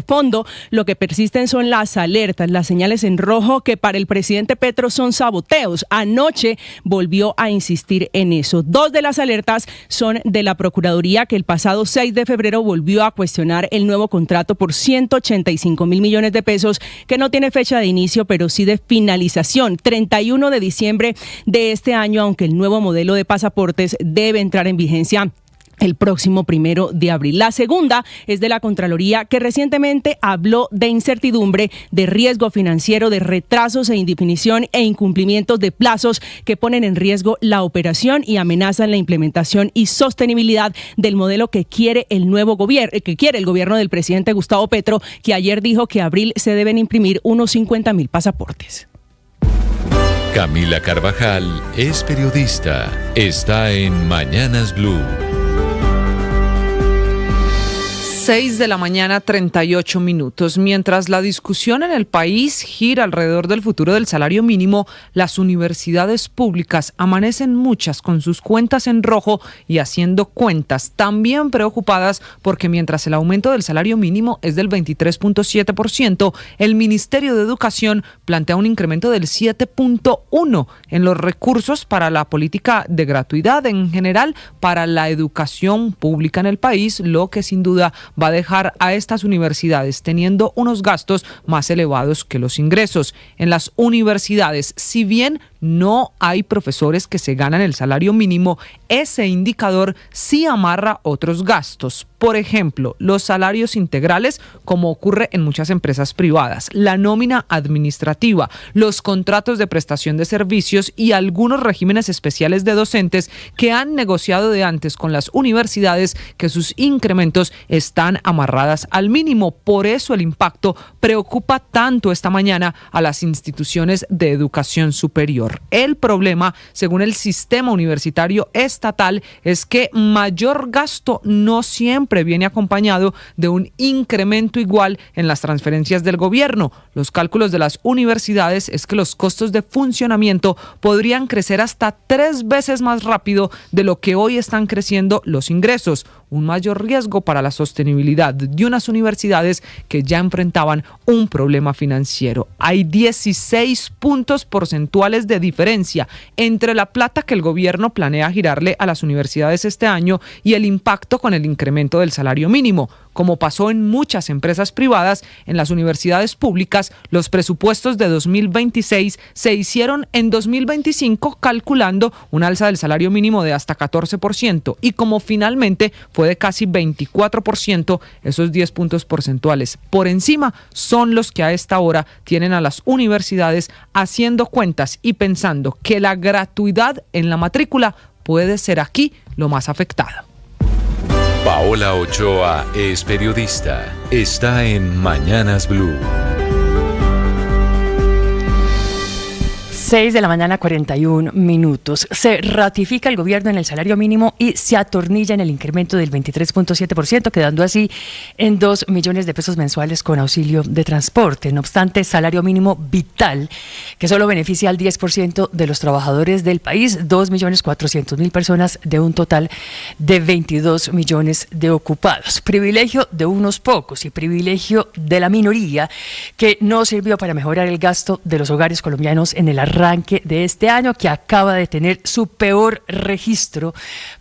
fondo, lo que persisten son las alertas, las señales en rojo que para el presidente Petro son saboteos. Anoche volvió a insistir en eso. Dos de las alertas son de la Procuraduría, que el pasado 6 de febrero volvió a cuestionar el nuevo contrato por 185 mil millones de pesos, que no tiene fecha de inicio, pero sí de finalización, 31 de diciembre de este año, aunque el nuevo modelo de pasaportes debe entrar en vigencia el próximo 1 de abril. La segunda es de la Contraloría, que recientemente habló de incertidumbre, de riesgo financiero, de retrasos e indefinición e incumplimientos de plazos que ponen en riesgo la operación y amenazan la implementación y sostenibilidad del modelo que quiere el nuevo gobierno, que quiere el gobierno del presidente Gustavo Petro, que ayer dijo que abril se deben imprimir unos 50.000 pasaportes. Camila Carvajal es periodista. Está en Mañanas Blue. 6:38 a.m. Mientras la discusión en el país gira alrededor del futuro del salario mínimo, las universidades públicas amanecen muchas con sus cuentas en rojo y haciendo cuentas, también preocupadas porque mientras el aumento del salario mínimo es del 23.7%, el Ministerio de Educación plantea un incremento del 7.1% en los recursos para la política de gratuidad en general para la educación pública en el país, lo que sin duda va a dejar a estas universidades teniendo unos gastos más elevados que los ingresos. En las universidades, si bien no hay profesores que se ganan el salario mínimo, ese indicador sí amarra otros gastos. Por ejemplo, los salarios integrales, como ocurre en muchas empresas privadas, la nómina administrativa, los contratos de prestación de servicios y algunos regímenes especiales de docentes que han negociado de antes con las universidades que sus incrementos están amarradas al mínimo. Por eso el impacto preocupa tanto esta mañana a las instituciones de educación superior. El problema, según el sistema universitario estatal, es que mayor gasto no siempre viene acompañado de un incremento igual en las transferencias del gobierno. Los cálculos de las universidades es que los costos de funcionamiento podrían crecer hasta 3 veces más rápido de lo que hoy están creciendo los ingresos. Un mayor riesgo para la sostenibilidad de unas universidades que ya enfrentaban un problema financiero. Hay 16 puntos porcentuales de diferencia entre la plata que el gobierno planea girarle a las universidades este año y el impacto con el incremento del salario mínimo. Como pasó en muchas empresas privadas, en las universidades públicas, los presupuestos de 2026 se hicieron en 2025 calculando un alza del salario mínimo de hasta 14%, y como finalmente fue de casi 24%, esos 10 puntos porcentuales por encima son los que a esta hora tienen a las universidades haciendo cuentas y pensando que la gratuidad en la matrícula puede ser aquí lo más afectado. Paola Ochoa es periodista. Está en Mañanas Blue. 6:41 a.m. Se ratifica el gobierno en el salario mínimo y se atornilla en el incremento del 23.7%, quedando así en 2 millones de pesos mensuales con auxilio de transporte. No obstante, salario mínimo vital, que solo beneficia al 10% de los trabajadores del país, 2.400.000 personas de un total de 22 millones de ocupados. Privilegio de unos pocos y privilegio de la minoría, que no sirvió para mejorar el gasto de los hogares colombianos en el arranque de este año, que acaba de tener su peor registro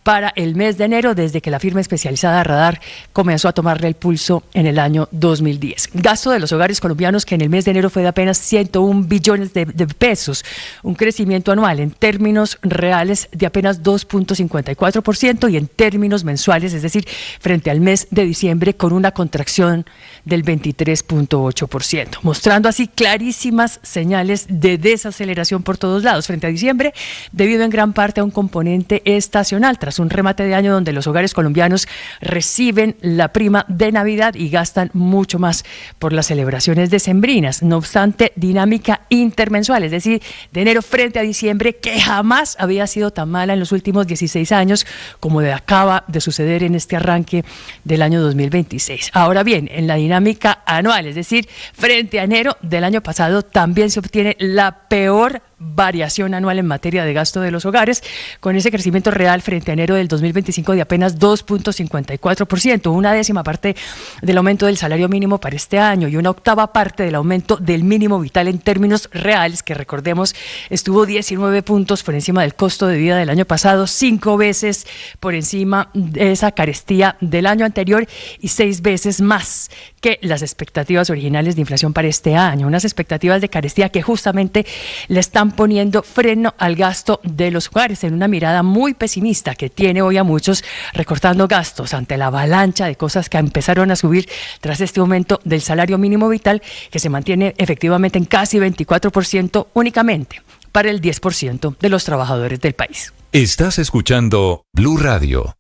para el mes de enero desde que la firma especializada Radar comenzó a tomarle el pulso en el año 2010. Gasto de los hogares colombianos que en el mes de enero fue de apenas 101 billones de pesos, un crecimiento anual en términos reales de apenas 2.54% y en términos mensuales, es decir, frente al mes de diciembre, con una contracción del 23.8%, mostrando así clarísimas señales de desaceleración por todos lados frente a diciembre, debido en gran parte a un componente estacional, tras un remate de año donde los hogares colombianos reciben la prima de Navidad y gastan mucho más por las celebraciones decembrinas. No obstante, dinámica intermensual, es decir, de enero frente a diciembre, que jamás había sido tan mala en los últimos 16 años como acaba de suceder en este arranque del año 2026. Ahora bien, en la dinámica anual, es decir, frente a enero del año pasado, también se obtiene la peor variación anual en materia de gasto de los hogares, con ese crecimiento real frente a enero del 2025 de apenas 2.54%, una décima parte del aumento del salario mínimo para este año y una octava parte del aumento del mínimo vital en términos reales, que recordemos estuvo 19 puntos por encima del costo de vida del año pasado, 5 veces por encima de esa carestía del año anterior y 6 veces más que las expectativas originales de inflación para este año, unas expectativas de carestía que justamente le están poniendo freno al gasto de los hogares, en una mirada muy pesimista que tiene hoy a muchos recortando gastos ante la avalancha de cosas que empezaron a subir tras este aumento del salario mínimo vital, que se mantiene efectivamente en casi 24% únicamente para el 10% de los trabajadores del país. Estás escuchando Blue Radio.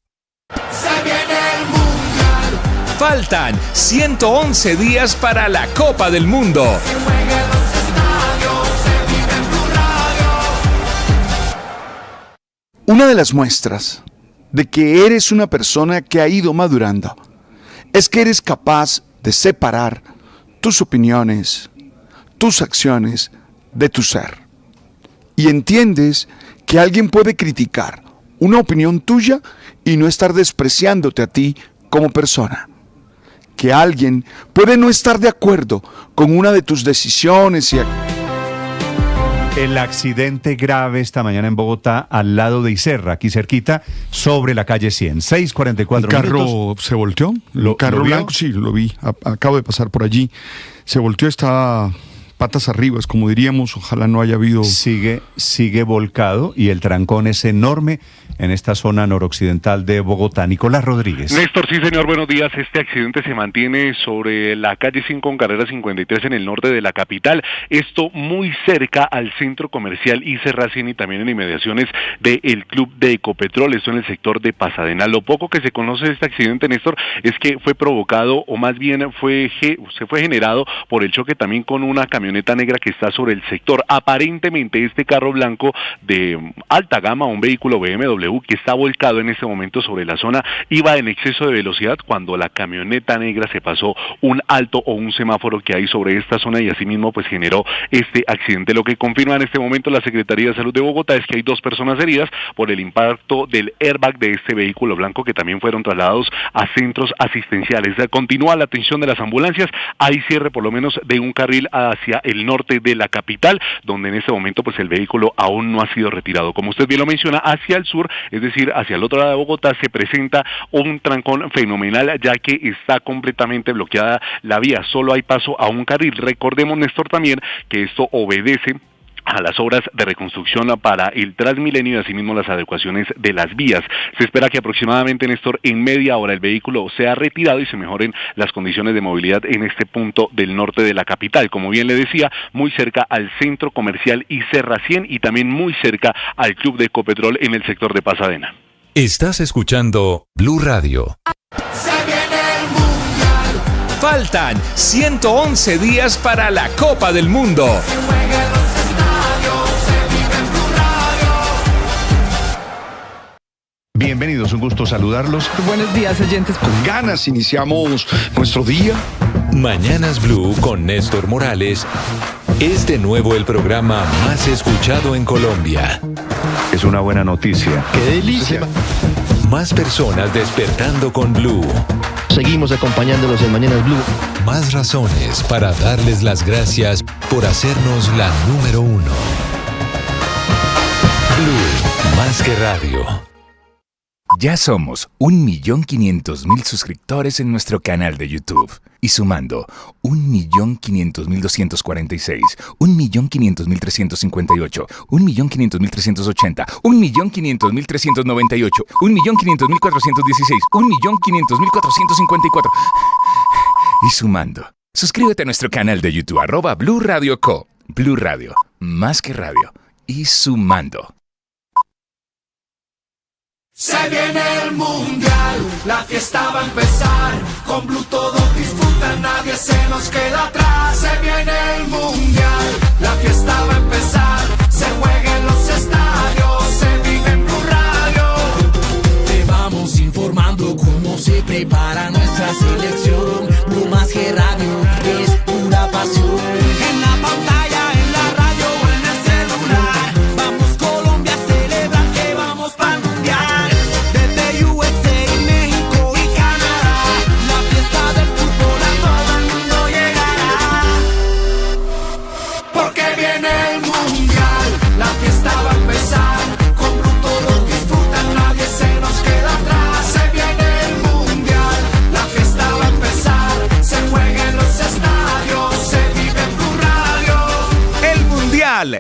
Faltan 111 días para la Copa del Mundo. Una de las muestras de que eres una persona que ha ido madurando es que eres capaz de separar tus opiniones, tus acciones de tu ser. Y entiendes que alguien puede criticar una opinión tuya y no estar despreciándote a ti como persona. Que alguien puede no estar de acuerdo con una de tus decisiones y El accidente grave esta mañana en Bogotá, al lado de Iserra, aquí cerquita, sobre la calle 100. 6:44 minutos. ¿El carro se volteó? ¿El carro blanco? Sí, lo vi. Acabo de pasar por allí. Se volteó, está patas arriba, es como diríamos. Ojalá no haya habido... Sigue volcado y el trancón es enorme en esta zona noroccidental de Bogotá. Nicolás Rodríguez. Néstor, sí señor, buenos días. Este accidente se mantiene sobre la calle 5 con carrera 53 en el norte de la capital. Esto muy cerca al centro comercial Iserra 100 y también en inmediaciones del club de Ecopetrol, esto en el sector de Pasadena. Lo poco que se conoce de este accidente, Néstor, es que fue provocado, o más bien se fue generado por el choque también con una camioneta negra que está sobre el sector. Aparentemente este carro blanco de alta gama, un vehículo BMW que está volcado en este momento sobre la zona, iba en exceso de velocidad cuando la camioneta negra se pasó un alto o un semáforo que hay sobre esta zona y asimismo pues generó este accidente. Lo que confirma en este momento la Secretaría de Salud de Bogotá es que hay 2 personas heridas por el impacto del airbag de este vehículo blanco que también fueron trasladados a centros asistenciales. Continúa la atención de las ambulancias, hay cierre por lo menos de un carril hacia el norte de la capital, donde en este momento pues el vehículo aún no ha sido retirado. Como usted bien lo menciona, hacia el sur, es decir, hacia el otro lado de Bogotá, se presenta un trancón fenomenal, ya que está completamente bloqueada la vía, solo hay paso a un carril. Recordemos, Néstor, también que esto obedece a las obras de reconstrucción para el Transmilenio y asimismo las adecuaciones de las vías. Se espera que aproximadamente, Néstor, en media hora el vehículo sea retirado y se mejoren las condiciones de movilidad en este punto del norte de la capital. Como bien le decía, muy cerca al centro comercial Iserra 100 y también muy cerca al club de Ecopetrol en el sector de Pasadena. Estás escuchando Blue Radio. Faltan 111 días para la Copa del Mundo. Bienvenidos, un gusto saludarlos. Buenos días, oyentes. Con ganas iniciamos nuestro día. Mañanas Blue con Néstor Morales es de nuevo el programa más escuchado en Colombia. Es una buena noticia. ¡Qué delicia! Más personas despertando con Blue. Seguimos acompañándolos en Mañanas Blue. Más razones para darles las gracias por hacernos la número 1. Blue, más que radio. Ya somos 1.500.000 suscriptores en nuestro canal de YouTube. Y sumando 1.500.246, 1.500.358, 1.500.380, 1.500.398, 1.500.416, 1.500.454. Y sumando. Suscríbete a nuestro canal de YouTube, @Blue Radio Co. Blue Radio, más que radio. Y sumando. Se viene el mundial, la fiesta va a empezar. Con Blue todos disfrutan, nadie se nos queda atrás. Se viene el mundial, la fiesta va a empezar. Se juega en los estadios, se vive en Blue Radio. Te vamos informando cómo se prepara nuestra selección. Blue más que radio, es pura pasión. En la pantalla, en la radio o en el celular. Vamos Colombia a celebrar que vamos para el mundial.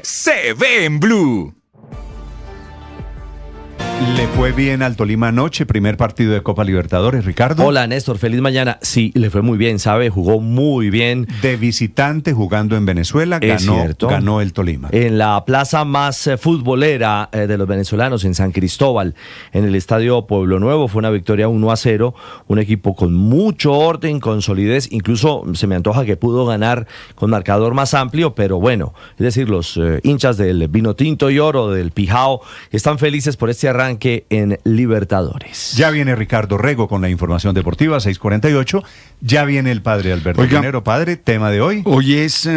Se ve en Blue. Le fue bien al Tolima anoche, primer partido de Copa Libertadores, Ricardo. Hola, Néstor, feliz mañana. Sí, le fue muy bien, ¿sabe? Jugó muy bien. De visitante jugando en Venezuela, ganó el Tolima. En la plaza más futbolera de los venezolanos, en San Cristóbal, en el Estadio Pueblo Nuevo, fue una victoria 1-0, un equipo con mucho orden, con solidez, incluso se me antoja que pudo ganar con marcador más amplio, pero bueno, es decir, los hinchas del Vino Tinto y Oro, del Pijao, están felices por este arranque arranque en Libertadores. Ya viene Ricardo Rego con la información deportiva, 6:48. Ya viene el padre Alberto Linero. Padre, tema de hoy. Hoy es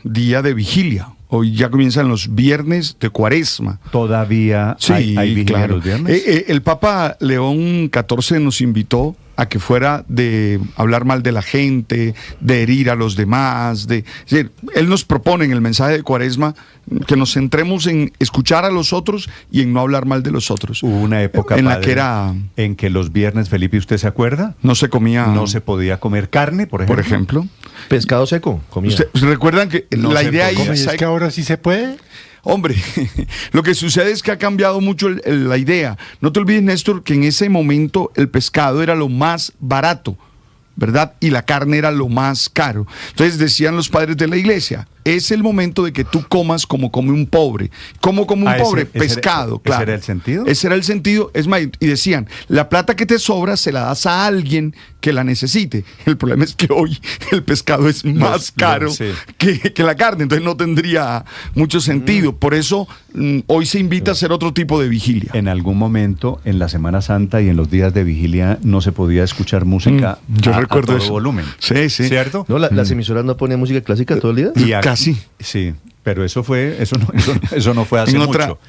día de vigilia. Hoy ya comienzan los viernes de Cuaresma. Todavía sí, hay vigilia claro. los viernes. El Papa León XIV nos invitó a que fuera de hablar mal de la gente, de herir a los demás. Es decir, él nos propone en el mensaje de Cuaresma que nos centremos en escuchar a los otros y en no hablar mal de los otros. Hubo una época, en padre, la que era... en que los viernes, Felipe, ¿usted se acuerda? No se comía... No se podía comer carne, por ejemplo. Pescado seco, comía. ¿Ustedes recuerdan que no la idea ahí... ¿Es que ahora sí se puede? Hombre, lo que sucede es que ha cambiado mucho la idea. No te olvides, Néstor, que en ese momento el pescado era lo más barato, ¿verdad? Y la carne era lo más caro. Entonces decían los padres de la iglesia, es el momento de que tú comas como come un pobre. ¿Cómo come un pobre? Pescado, claro. ¿Ese era el sentido? Ese era el sentido. Es más, y decían, la plata que te sobra se la das a alguien que la necesite. El problema es que hoy el pescado es más caro que la carne, entonces no tendría mucho sentido. Por eso hoy se invita a hacer otro tipo de vigilia. En algún momento, en la Semana Santa y en los días de vigilia, no se podía escuchar música yo recuerdo a todo eso. volumen. Sí. ¿Cierto? No, las emisoras no ponían música clásica todo el día. Y casi. Sí, pero eso no fue hace mucho.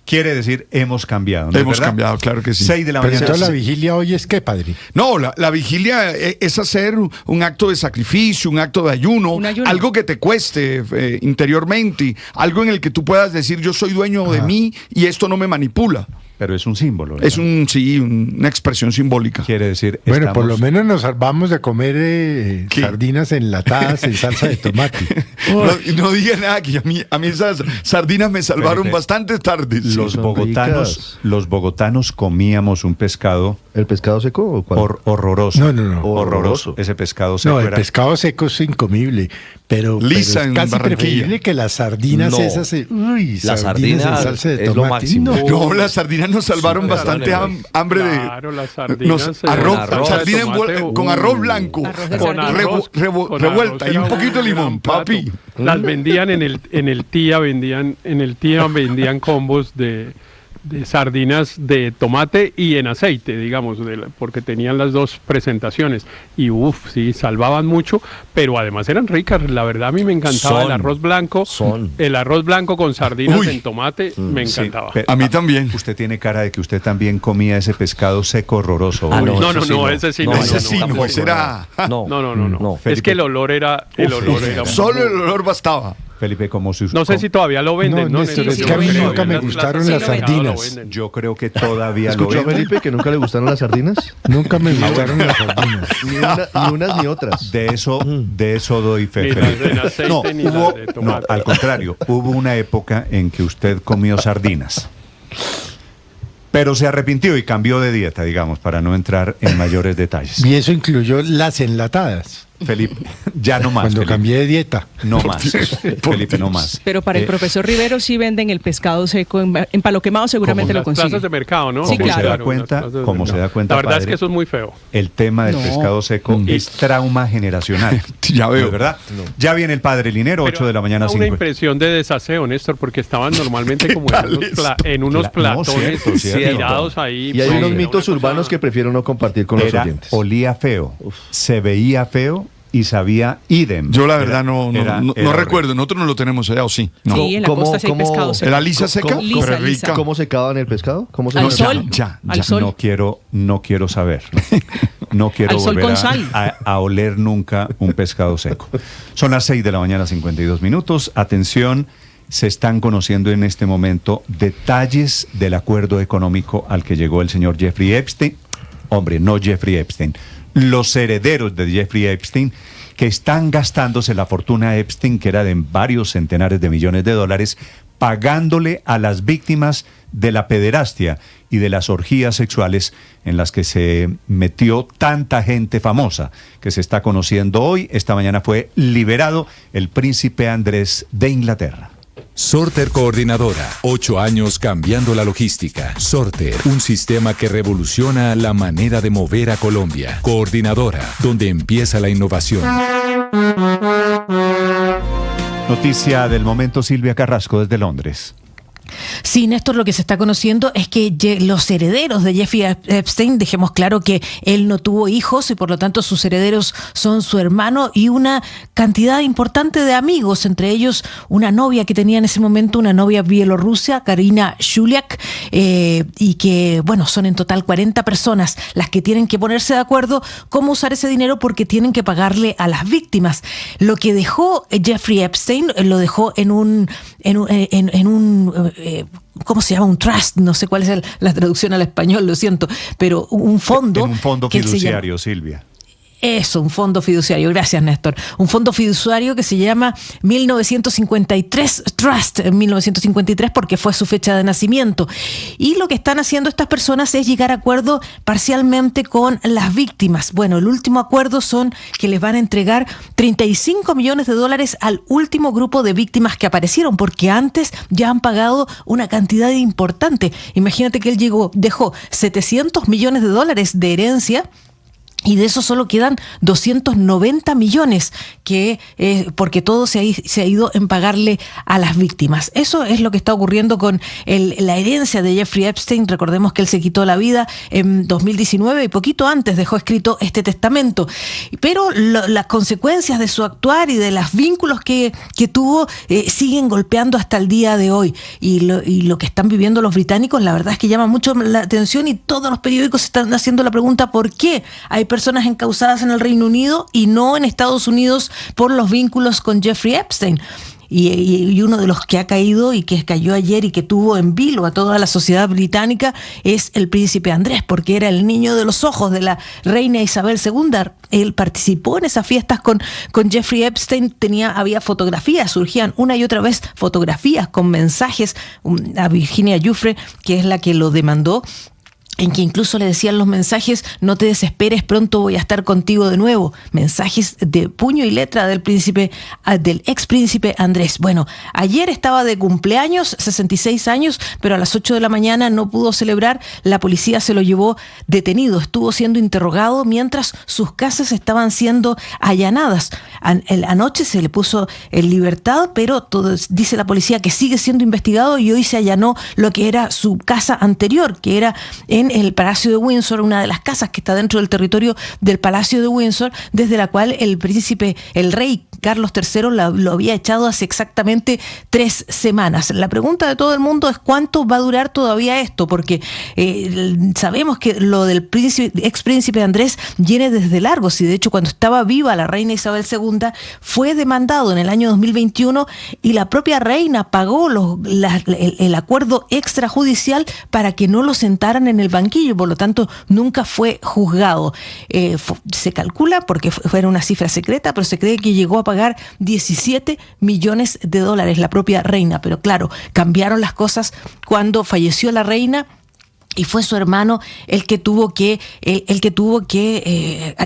Quiere decir, hemos cambiado, ¿no? Hemos cambiado, claro que sí. 6 de la Pero mañana. entonces la vigilia hoy es ¿qué, padre? No, la vigilia es hacer un acto de sacrificio, un acto de ayuno, algo que te cueste interiormente, algo en el que tú puedas decir, yo soy dueño de mí y esto no me manipula. Pero es un símbolo, ¿verdad? Es una expresión simbólica. Quiere decir, bueno, por lo menos nos salvamos de comer sardinas enlatadas en salsa de tomate. No diga nada, que a mí esas sardinas me salvaron bastantes tardes. Los bogotanos comíamos un pescado. ¿El pescado seco o cuál? Horroroso. No. Horroroso. Ese pescado seco. No, el pescado seco es incomible. Pero es casi preferible que las sardinas esas. Uy, la sardina en salsa de tomate. es lo máximo. No, las sardinas nos salvaron bastante hambre de. Claro, las sardinas. Sardina con arroz blanco, revuelta y un poquito de limón, papi. Las vendían en el TIA, vendían combos de sardinas de tomate y en aceite, digamos, porque tenían las dos presentaciones. Y sí, salvaban mucho, pero además eran ricas. La verdad, a mí me encantaba el arroz blanco. El arroz blanco con sardinas en tomate, me encantaba. Sí, a mí también. Usted tiene cara de que usted también comía ese pescado seco horroroso. No, ese sí no. Ese era... No. Es que el olor era... Solo el olor bastaba. Felipe, como si... No sé si todavía lo venden, ¿no? Néstor, es que a mí nunca me gustaron las sardinas. Yo creo que todavía lo ¿Escuchó a venden. Felipe que nunca le gustaron las sardinas? Nunca me gustaron las sardinas. Ni unas ni otras. De eso doy fe, Felipe. No, al contrario, hubo una época en que usted comió sardinas. Pero se arrepintió y cambió de dieta, digamos, para no entrar en mayores detalles. Y eso incluyó las enlatadas. Felipe, ya no más. Cuando Felipe. cambié de dieta. No más. Felipe, no más. Pero para el profesor Rivero sí venden el pescado seco. En Palo Quemado seguramente lo consiguen. Plazas de mercado, ¿no? Sí, claro. Como se da cuenta, la verdad padre, es que eso es muy feo. El tema del pescado seco es trauma generacional. Ya veo. ¿Verdad? Ya viene el padre Linero, 8 de la mañana. Una impresión de desaseo, Néstor, porque estaban normalmente como en unos platones tirados ahí. Y hay unos mitos urbanos que prefiero no compartir con los oyentes. Olía feo, se veía feo y sabía idem. Yo la verdad no recuerdo, nosotros no lo tenemos allá, ¿o sí? No. Sí, en la costa sí hay pescado seco. ¿Era lisa seca? Lisa, lisa. ¿Cómo secaban el pescado? ¿Cómo se al sol. Al sol. No quiero saber. No quiero volver a oler nunca un pescado seco. Son las 6 de la mañana, 52 minutos. Atención, se están conociendo en este momento detalles del acuerdo económico al que llegó el señor Jeffrey Epstein. Hombre, no Jeffrey Epstein. Los herederos de Jeffrey Epstein, que están gastándose la fortuna Epstein, que era de varios centenares de millones de dólares, pagándole a las víctimas de la pederastia y de las orgías sexuales en las que se metió tanta gente famosa, que se está conociendo hoy. Esta mañana fue liberado el príncipe Andrés de Inglaterra. Sorter Coordinadora, 8 años cambiando la logística. Sorter, un sistema que revoluciona la manera de mover a Colombia. Coordinadora, donde empieza la innovación. Noticia del momento, Silvia Carrasco desde Londres. Sí, Néstor, lo que se está conociendo es que los herederos de Jeffrey Epstein, dejemos claro que él no tuvo hijos y por lo tanto sus herederos son su hermano y una cantidad importante de amigos, entre ellos una novia que tenía en ese momento, una novia bielorrusia, Karina Shuliak, y que, bueno, son en total 40 personas las que tienen que ponerse de acuerdo cómo usar ese dinero porque tienen que pagarle a las víctimas. Lo que dejó Jeffrey Epstein, lo dejó en un ¿cómo se llama? Un trust, no sé cuál es la traducción al español, lo siento, pero un fondo. En un fondo fiduciario, Silvia. Eso, un fondo fiduciario. Gracias, Néstor. Un fondo fiduciario que se llama 1953 Trust, en 1953 porque fue su fecha de nacimiento. Y lo que están haciendo estas personas es llegar a acuerdo parcialmente con las víctimas. Bueno, el último acuerdo son que les van a entregar $35 millones al último grupo de víctimas que aparecieron, porque antes ya han pagado una cantidad importante. Imagínate que él dejó $700 millones de herencia. Y de eso solo quedan 290 millones, porque todo se ha ido en pagarle a las víctimas. Eso es lo que está ocurriendo con la herencia de Jeffrey Epstein. Recordemos que él se quitó la vida en 2019 y poquito antes dejó escrito este testamento. Pero las consecuencias de su actuar y de los vínculos que tuvo siguen golpeando hasta el día de hoy. Y lo que están viviendo los británicos, la verdad es que llama mucho la atención y todos los periódicos están haciendo la pregunta ¿por qué hay personas encausadas en el Reino Unido y no en Estados Unidos por los vínculos con Jeffrey Epstein? Y uno de los que ha caído y que cayó ayer y que tuvo en vilo a toda la sociedad británica es el príncipe Andrés, porque era el niño de los ojos de la reina Isabel II. Él participó en esas fiestas con Jeffrey Epstein, había fotografías, surgían una y otra vez fotografías con mensajes a Virginia Giuffre, que es la que lo demandó, en que incluso le decían los mensajes: no te desesperes, pronto voy a estar contigo de nuevo. Mensajes de puño y letra del ex príncipe Andrés. Bueno, ayer estaba de cumpleaños, 66 años, pero a las 8 de la mañana no pudo celebrar. La policía se lo llevó detenido, estuvo siendo interrogado mientras sus casas estaban siendo allanadas. Anoche se le puso en libertad, pero dice la policía que sigue siendo investigado y hoy se allanó lo que era su casa anterior, que era en el Palacio de Windsor, una de las casas que está dentro del territorio del Palacio de Windsor, desde la cual el rey Carlos III lo había echado hace exactamente 3 semanas. La pregunta de todo el mundo es cuánto va a durar todavía esto, porque sabemos que lo del ex príncipe Andrés viene desde largo. Si de hecho cuando estaba viva la reina Isabel II fue demandado en el año 2021 y la propia reina pagó el acuerdo extrajudicial para que no lo sentaran en el banquillo, por lo tanto nunca fue juzgado. Se calcula, porque fue una cifra secreta, pero se cree que llegó a pagar $17 millones la propia reina. Pero claro, cambiaron las cosas cuando falleció la reina y fue su hermano el que tuvo que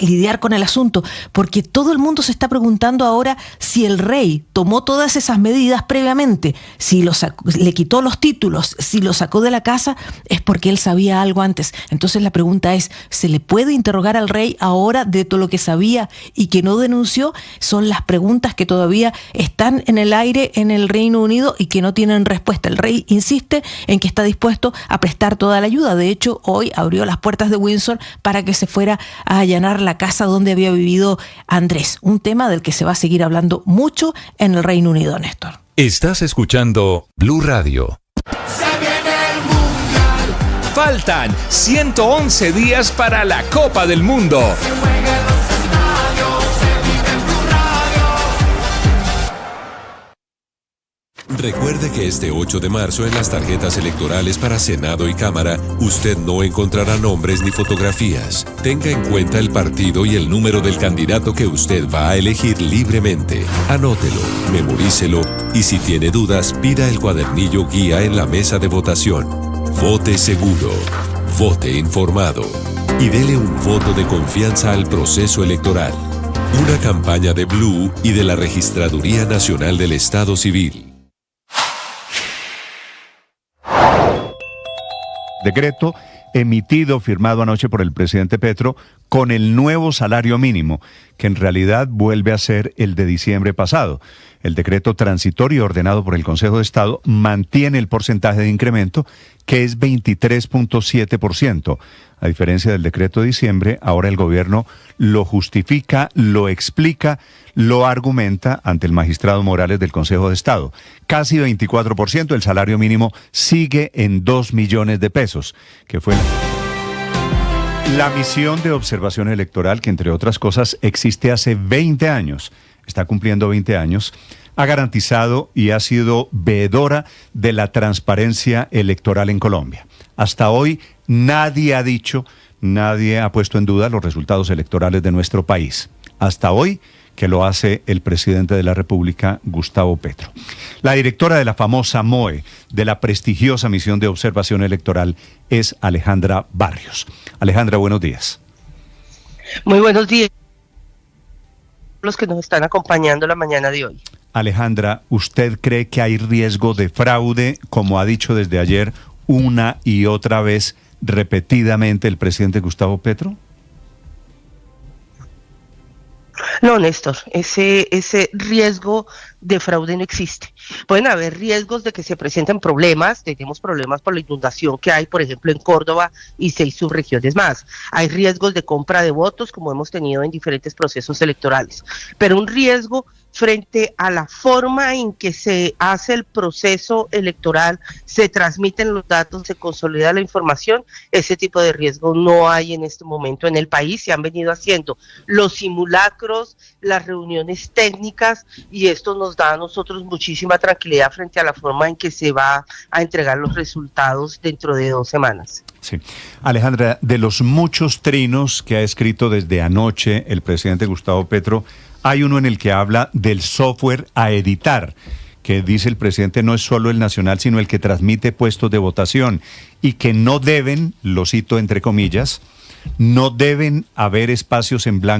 lidiar con el asunto, porque todo el mundo se está preguntando ahora si el rey tomó todas esas medidas previamente, si le quitó los títulos, si lo sacó de la casa, es porque él sabía algo antes. Entonces la pregunta es, ¿se le puede interrogar al rey ahora de todo lo que sabía y que no denunció? Son las preguntas que todavía están en el aire en el Reino Unido y que no tienen respuesta. El rey insiste en que está dispuesto a prestar toda la ayuda. De hecho, hoy abrió las puertas de Windsor para que se fuera a allanar la casa donde había vivido Andrés. Un tema del que se va a seguir hablando mucho en el Reino Unido, Néstor. Estás escuchando Blue Radio. Faltan 111 días para la Copa del Mundo. Recuerde que este 8 de marzo en las tarjetas electorales para Senado y Cámara, usted no encontrará nombres ni fotografías. Tenga en cuenta el partido y el número del candidato que usted va a elegir libremente. Anótelo, memorícelo y si tiene dudas, pida el cuadernillo guía en la mesa de votación. Vote seguro, vote informado y dele un voto de confianza al proceso electoral. Una campaña de Blue y de la Registraduría Nacional del Estado Civil. Decreto firmado anoche por el presidente Petro con el nuevo salario mínimo, que en realidad vuelve a ser el de diciembre pasado. El decreto transitorio ordenado por el Consejo de Estado mantiene el porcentaje de incremento, que es 23.7%. A diferencia del decreto de diciembre, ahora el gobierno lo justifica, lo explica, lo argumenta ante el magistrado Morales del Consejo de Estado. Casi 24%, el salario mínimo sigue en 2 millones de pesos, que fue la misión de observación electoral, que entre otras cosas existe hace 20 años, está cumpliendo 20 años, ha garantizado y ha sido veedora de la transparencia electoral en Colombia. Hasta hoy nadie ha dicho, nadie ha puesto en duda los resultados electorales de nuestro país. Hasta hoy que lo hace el presidente de la República, Gustavo Petro. La directora de la famosa MOE, de la prestigiosa misión de observación electoral, es Alejandra Barrios. Alejandra, buenos días. Muy buenos días a los que nos están acompañando la mañana de hoy. Alejandra, ¿usted cree que hay riesgo de fraude, como ha dicho desde ayer una y otra vez repetidamente el presidente Gustavo Petro? No, Néstor, ese riesgo de fraude no existe. Pueden haber riesgos de que se presenten problemas, tenemos problemas por la inundación que hay, por ejemplo, en Córdoba y 6 subregiones más. Hay riesgos de compra de votos, como hemos tenido en diferentes procesos electorales, pero un riesgo frente a la forma en que se hace el proceso electoral, se transmiten los datos, se consolida la información, ese tipo de riesgo no hay en este momento en el país. Se han venido haciendo los simulacros, las reuniones técnicas, y esto nos da a nosotros muchísima tranquilidad frente a la forma en que se va a entregar los resultados dentro de 2 semanas. Sí. Alejandra, de los muchos trinos que ha escrito desde anoche el presidente Gustavo Petro, hay uno en el que habla del software a editar, que dice el presidente no es solo el nacional, sino el que transmite puestos de votación, y que no deben, lo cito entre comillas, no deben haber espacios en blanco